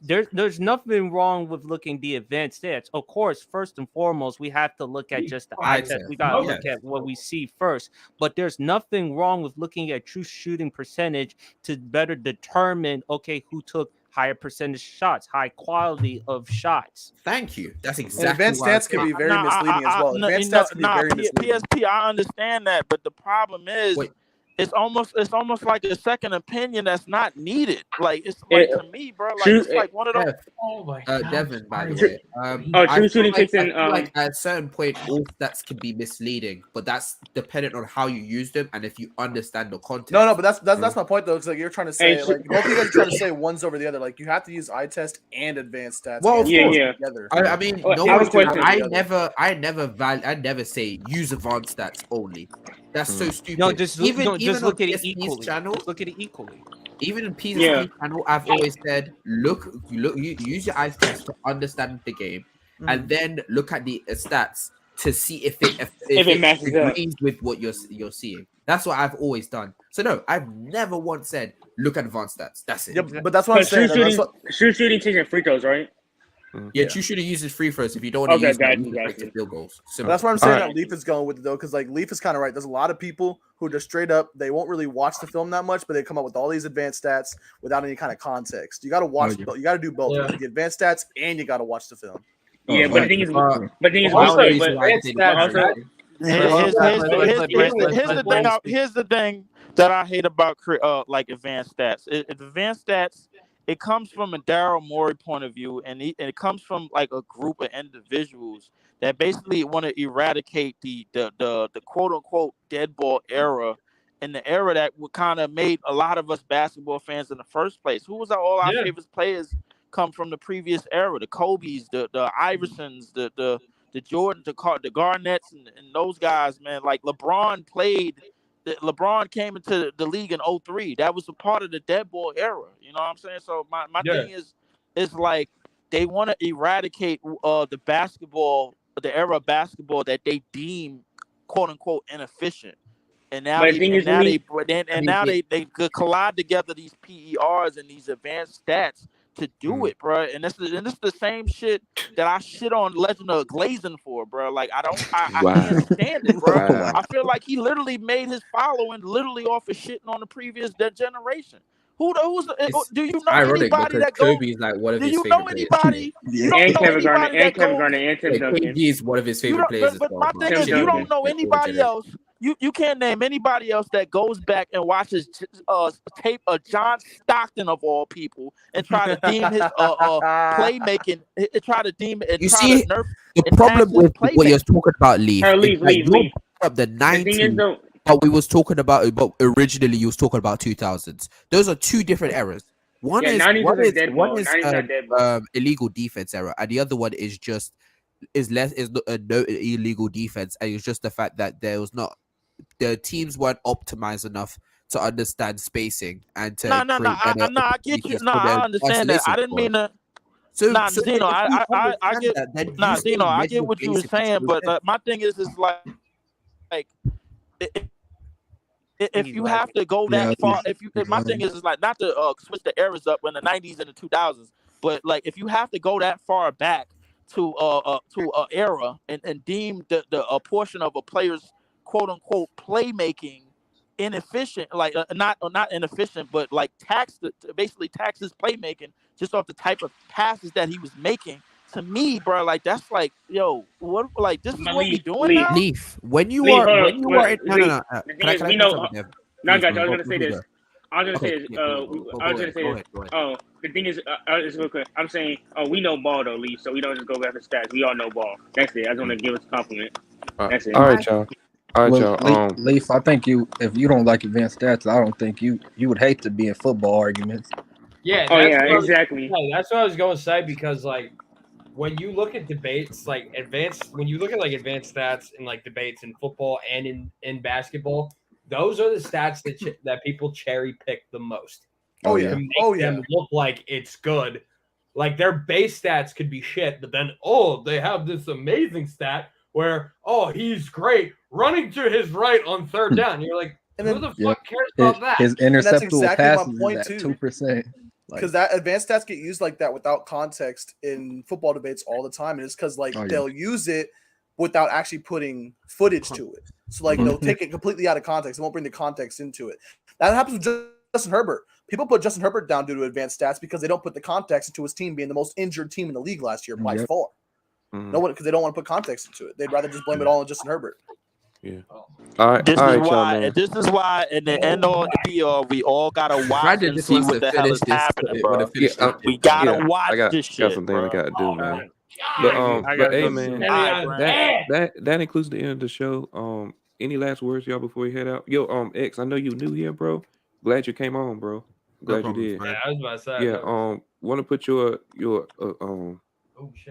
There's nothing wrong with looking the advanced stats. Of course, first and foremost, we have to look at just the eye test. We got to look at what we see first. But there's nothing wrong with looking at true shooting percentage to better determine, okay, who took higher percentage shots, high quality of shots. Thank you. That's exactly. And advanced stats can be very misleading as well. Advanced stats can be very misleading. PSP, I understand that, but the problem is. It's almost like a second opinion that's not needed. Like it's like to me, bro. Like it's like one of those. Oh my God. Devin, by the way. True shooting kicks in. Like at a certain point, all stats can be misleading, but that's dependent on how you use them and if you understand the context. No, but that's my point though. It's like you're trying to say, like both of you guys are trying to say one's over the other. Like you have to use eye test and advanced stats. Well, yeah. Together. I mean, I never say use advanced stats only. That's so stupid. No, just look at it equally. Channel, look at it equally. Even in PSP channel, I've always said, you use your eye test to understand the game, and then look at the stats to see if it matches agrees with what you're seeing. That's what I've always done. So no, I've never once said look at advanced stats. That's it. Yeah, but that's what I'm saying. True shooting taking free throws, right? Yeah, true shooting uses free throws if you don't want to use effective field goals. That's what I'm saying. That Leaf is going with it though, because like Leaf is kind of right. There's a lot of people who just straight up they won't really watch the film that much, but they come up with all these advanced stats without any kind of context. You got to watch. You got to do both. The advanced stats and you got to watch the film. Yeah, but the thing is, here's the thing that I hate about like advanced stats. Advanced stats. It comes from a Daryl Morey point of view, and it comes from like a group of individuals that basically want to eradicate the quote unquote dead ball era, and the era that would kind of made a lot of us basketball fans in the first place. Who was all our favorite players come from the previous era? The Kobe's, the Iversons, the Jordans, the Garnetts, and those guys, man. Like LeBron came into the league in 2003. That was a part of the dead ball era. You know what I'm saying? So my thing is like they want to eradicate the era of basketball that they deem quote unquote inefficient. And now they could collide together these PERs and these advanced stats to do it, bro. And this is the same shit that I shit on Legend of Glazing for, bro. Like I can't stand it, bro. I feel like he literally made his following literally off of shitting on the previous generation. Do you know ironic anybody because that goes? Kobe is like one of Do his you know favorite players. anybody? You don't And know Kevin Garnett, anybody that and Kevin goes. Garnett, and Tim Yeah, Duncan. KD is one of his You favorite don't, players as but well. my but thing Tim is, you Duncan. don't know anybody else. You can't name anybody else that goes back and watches tape of John Stockton of all people and try to deem his playmaking. Try to deem it. You Try see, to nerf the and problem tax his with what you're playmaking. talking about, Leaf, is Leaf, that Leaf, you're Leaf. bringing up the The thing is 90s, though, but we was talking about, but originally you was talking about 2000s. Those are two different eras. One yeah, is 90s one is a is dead one ball. is 90s not dead ball. illegal defense era, and the other one is just no illegal defense, and it's just the fact that the teams weren't optimized enough to understand spacing and to No, create better I get you. opportunities No, for their I understand that. I isolation didn't squad. mean to. So, Nah, so Zeno, if we I understand get. that, then Nah, you Zeno, saying I get regular what you were basic is saying, still but dead. my thing is like i- if you have to go Yeah, that far, if my thing is like not to switch the eras up in the 90s and the 2000s, but like if you have to go that far back to a era and deem the a portion of a player's quote unquote playmaking inefficient, like not inefficient, but like basically tax his playmaking just off the type of passes that he was making. To me, bro, like that's like, yo, what? Like this is But what we Leaf, doing now. Leaf, when you Leaf, are hold when on. you Well, are no no Leaf, no. the thing Can I is, can I we say know. something there? No, I Please, got you. I was bro, gonna say before you this. go. I was gonna Okay, say this. yeah, go I was gonna ahead, say go this. ahead, go ahead. Oh, the thing is, just real quick. I'm saying, we know ball though, Leaf. So we don't just go back to stats. We all know ball. That's it. I just want to give us a compliment. That's it. All right, y'all. All right, Well, y'all. Leaf, I think if you don't like advanced stats, I don't think you would hate to be in football arguments. Yeah, Oh that's yeah, what I was- exactly. no, that's what I was going to say, because like when you look at debates, like when you look at like advanced stats in like debates in football and in basketball, those are the stats that people cherry pick the most. Oh to yeah. make Oh yeah. them look like it's good. Like their base stats could be shit, but then they have this amazing stat where he's great running to his right on third down. You're like, And who then the fuck cares about that? His and that's interceptable exactly my passes point is at too. 2%. Because that advanced stats get used like that without context in football debates all the time. And it's because like they'll use it without actually putting footage to it. So like they'll take it completely out of context. They won't bring the context into it. That happens with Justin Herbert. People put Justin Herbert down due to advanced stats because they don't put the context into his team being the most injured team in the league last year by far. No one, because they don't want to put context into it. They'd rather just blame it all on Justin Herbert. Yeah. All right. This all is right, y'all, why. man. This is why. In the end all, the be all, we all gotta watch Brandon and just see wants what to the hell finish is this. happening, Want to bro. finish Yeah, this? We gotta yeah, watch I got this got shit, some things I bro. gotta do, man. God, But hey, go man, All right, Brandon. that includes the end of the show. Any last words, y'all, before you head out? Yo, X, I know you new here, bro. Glad you came on, bro. Glad you did. Yeah, I was about to say. Yeah. Want to put your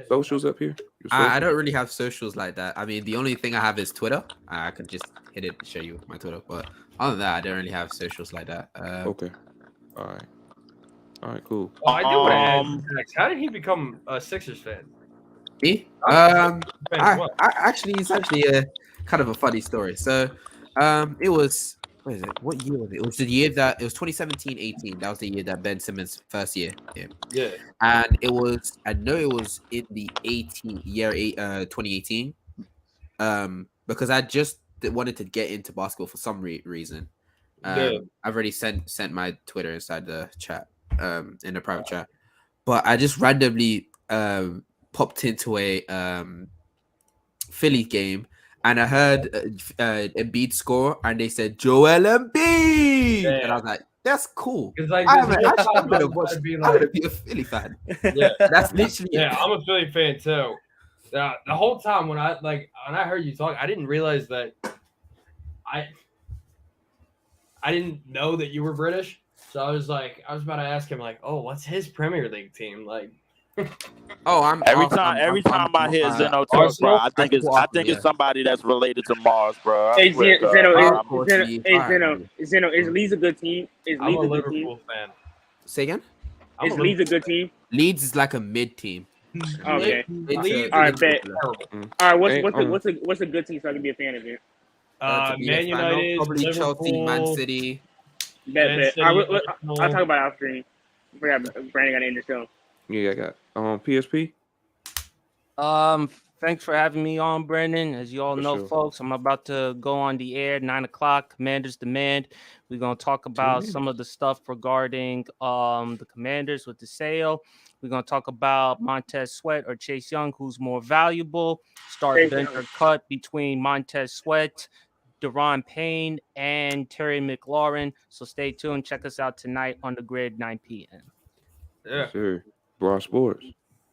socials up here? Your I socials? don't really have socials like that. I mean, the only thing I have is Twitter. I could just hit it and show you my Twitter. But other than that, I don't really have socials like that. Okay. All right. All right. Cool. Oh, I do want to ask Max, how did he become a Sixers fan? Me? Fan as well. It's actually a kind of a funny story. So, it was what is it? What year was it? It was the year that it was 2017-18. That was the year that Ben Simmons' first year. Yeah. And it was, I know it was in the 2018. Because I just wanted to get into basketball for some reason. I've already sent my Twitter inside the chat, in the private chat. But I just randomly popped into a Philly game, and I heard Embiid score, and they said Joel Embiid, and I was like, "That's cool." It's like I'm I'm gonna be a Philly fan. Yeah, That's literally yeah. I'm a Philly fan too. The whole time when I heard you talk, I didn't realize that I didn't know that you were British. So I was about to ask him like, oh, what's his Premier League team like? Oh, Every time I hear Zeno talk, bro, I think it's somebody that's related to Mars, bro. Hey, Zeno, is Leeds a good team? Is I'm Leeds a a good team? Liverpool fan. Say again? Is Leeds a good team? Leeds is like a mid team. Okay. Leeds All right, bet. terrible. All right, what's a good team so I can be a fan of it? Man United, probably Liverpool, Chelsea, Man City. Bet. City, I'll Liverpool. talk about it after. I forgot Brandon got to end the show. Yeah, I got PSP. Thanks for having me on, Brendan. As you all For know, sure. folks, I'm about to go on the air 9 o'clock. Commanders Demand. We're gonna talk about some of the stuff regarding the Commanders with the sale. We're gonna talk about Montez Sweat or Chase Young, who's more valuable. Start Chase bench Young. or cut between Montez Sweat, Durant Payne, and Terry McLaurin. So stay tuned. Check us out tonight on the grid, 9 p.m. Yeah. Yes, sir. Broad Sports.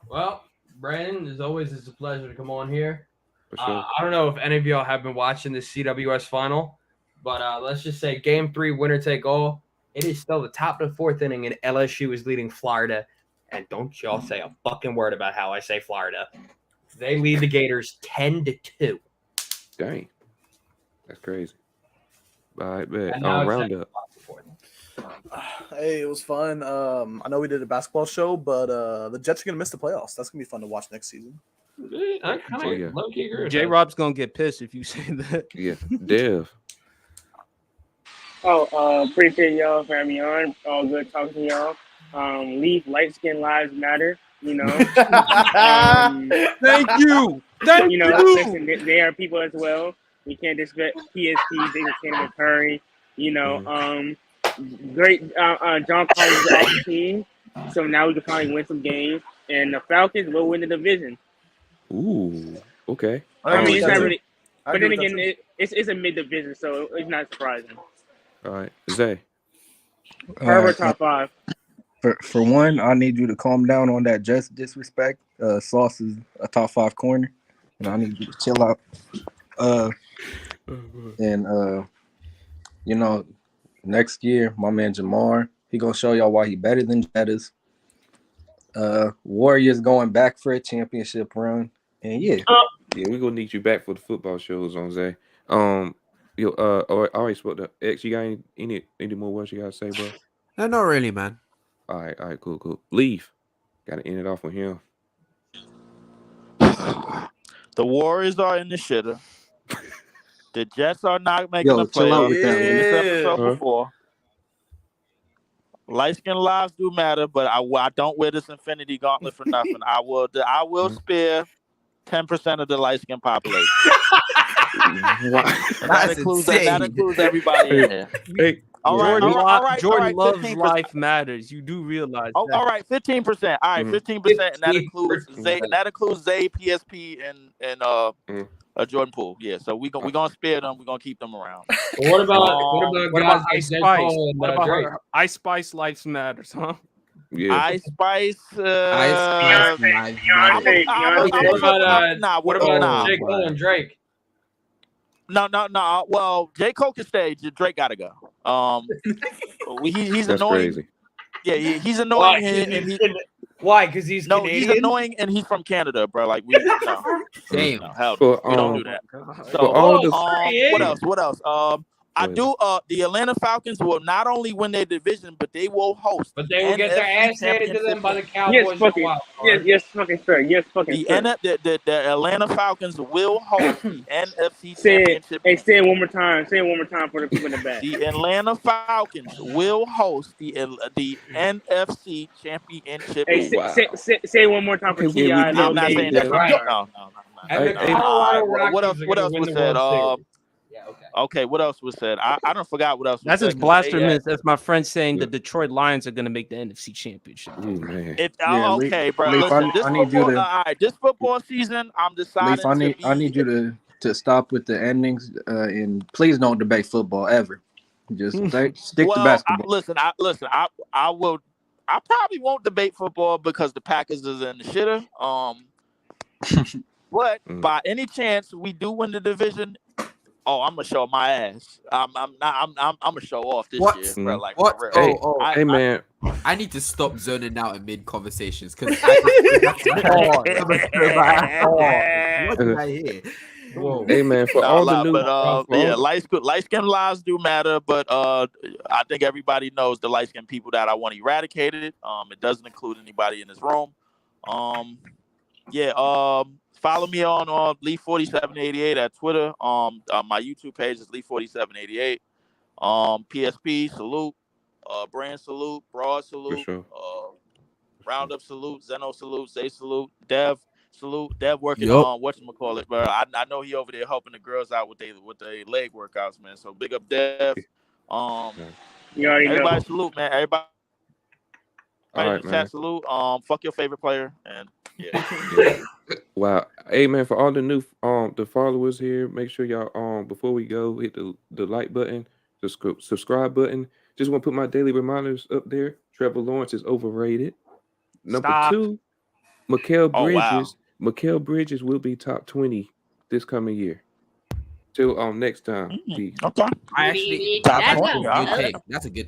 Well, Brandon, as always, it's a pleasure to come on here. For sure. I don't know if any of y'all have been watching this CWS final, but let's just say Game 3, winner take all. It is still the top of the fourth inning, and LSU is leading Florida. And don't y'all say a fucking word about how I say Florida. They lead the Gators 10-2. Dang. That's crazy. All right, bet. And now it's Roundup. Hey, it was fun. I know we did a basketball show, but the Jets are gonna miss the playoffs. That's gonna be fun to watch next season. I kind of yeah. low-key agree with J that. Rob's gonna get pissed if you say that. Yeah. Dev. Appreciate y'all for having me on. All good talking to y'all. Leave light skin lives matter. You know. Thank you. Thank You know, you. listen, they are people as well. We can't disrespect PSP, Big Canada Curry. You know, great. John Collins is off the team, so now we can finally win some games, and the Falcons will win the division. Ooh. Okay. I mean, it's not too. really, I but agree then with that again, too. it's a mid division, so it's not surprising. All right. Zay. Herbert top 5. For one, I need you to calm down on that just disrespect. Sauce is a top 5 corner, and I need you to chill out. And you know, next year, my man Jamar, he gonna show y'all why he better than Jettas. Warriors going back for a championship run, and yeah, Yeah, we're gonna need you back for the football shows on Zay. Yo, I already spoke to X. You got any more words you gotta say, bro? No, not really, man. All right, cool. Leave. Gotta end it off with him. The Warriors are in the shitter. The Jets are not making the chill out playoffs. with that, We man. said this Yeah. before. Light skin lives do matter, but I don't wear this infinity gauntlet for nothing. I will spare 10% of the light skin population. That That's includes insane. that includes everybody in there. Hey, All right, Jordan, all right, Jordan loves 15%. life matters. You do realize Oh, that. all right, 15%. All right, 15%, and that includes Zay, PSP, and Jordan Poole. Yeah, so we gonna spare them. We're gonna keep them around. What about What guys about like Ice J. Spice? Cole and What about Drake? her? Ice Spice life matters, huh? Yeah. Ice Spice. Ice Spice lives matter. What about J. Cole and Drake? No. Well, J. Cole can stay. Drake gotta go. He's That's annoying. crazy. Yeah, he's annoying. Why? Because he's no, Canadian? he's annoying, and he's from Canada, bro. Like we Damn. hell, For, we don't do that. So for all the what else? I do. The Atlanta Falcons will not only win their division, but they will host. But they will get their ass handed to them by the Yes, Cowboys. fucking, yes, fucking sir. Yes, fucking sir. The Atlanta Falcons will host the NFC Say it. Championship. Hey, say it one more time. Say it one more time for the people in the back. The Atlanta Falcons will host the NFC Championship. Hey, say it one more time for Ti. I'm not saying that. No. And the Colorado Rockies What else win was the said? World Series. Okay, what else was said? I don't forgot what else was That's said. just blasphemous. That's my friend saying the Detroit Lions are going to make the NFC Championship. Oh, man. Okay, bro. Leaf, Listen, I need you to. all right, this football season, I'm deciding. Leaf, I need you to stop with the endings, and please don't debate football ever. Just stick to basketball. I will. I probably won't debate football because the Packers is in the shitter. But by any chance we do win the division, I'm gonna show my ass. I'm gonna show off this year, bro. Like what? For real. Hey, man. I need to stop zoning out in mid conversations because what did I hear? Whoa. Hey, man, for all the new light skin lives do matter, but I think everybody knows the light skin people that I want eradicated. It doesn't include anybody in this room. Follow me on Leaf4788 at Twitter. My YouTube page is Leaf4788. PSP salute, Brand salute, Broad salute, sure. Roundup salute, Zeno salute, Zay salute, Dev Salute. Dev working Yup. on whatchamacallit, bro. I know he over there helping the girls out with their leg workouts, man. So big up Dev. You already know. Everybody salute, man. Everybody All in right, the man. chat salute. Fuck your favorite player. And yeah. Yeah. Wow. Hey man, for all the new the followers here, make sure y'all before we go hit the like button, the subscribe button. Just want to put my daily reminders up there. Trevor Lawrence is overrated. Number Stop. 2, Mikal Oh, wow. Bridges. Mikal Bridges will be top 20 this coming year. Till next time. Peace. Okay. I actually Top that's 20. a All good right. take. That's a good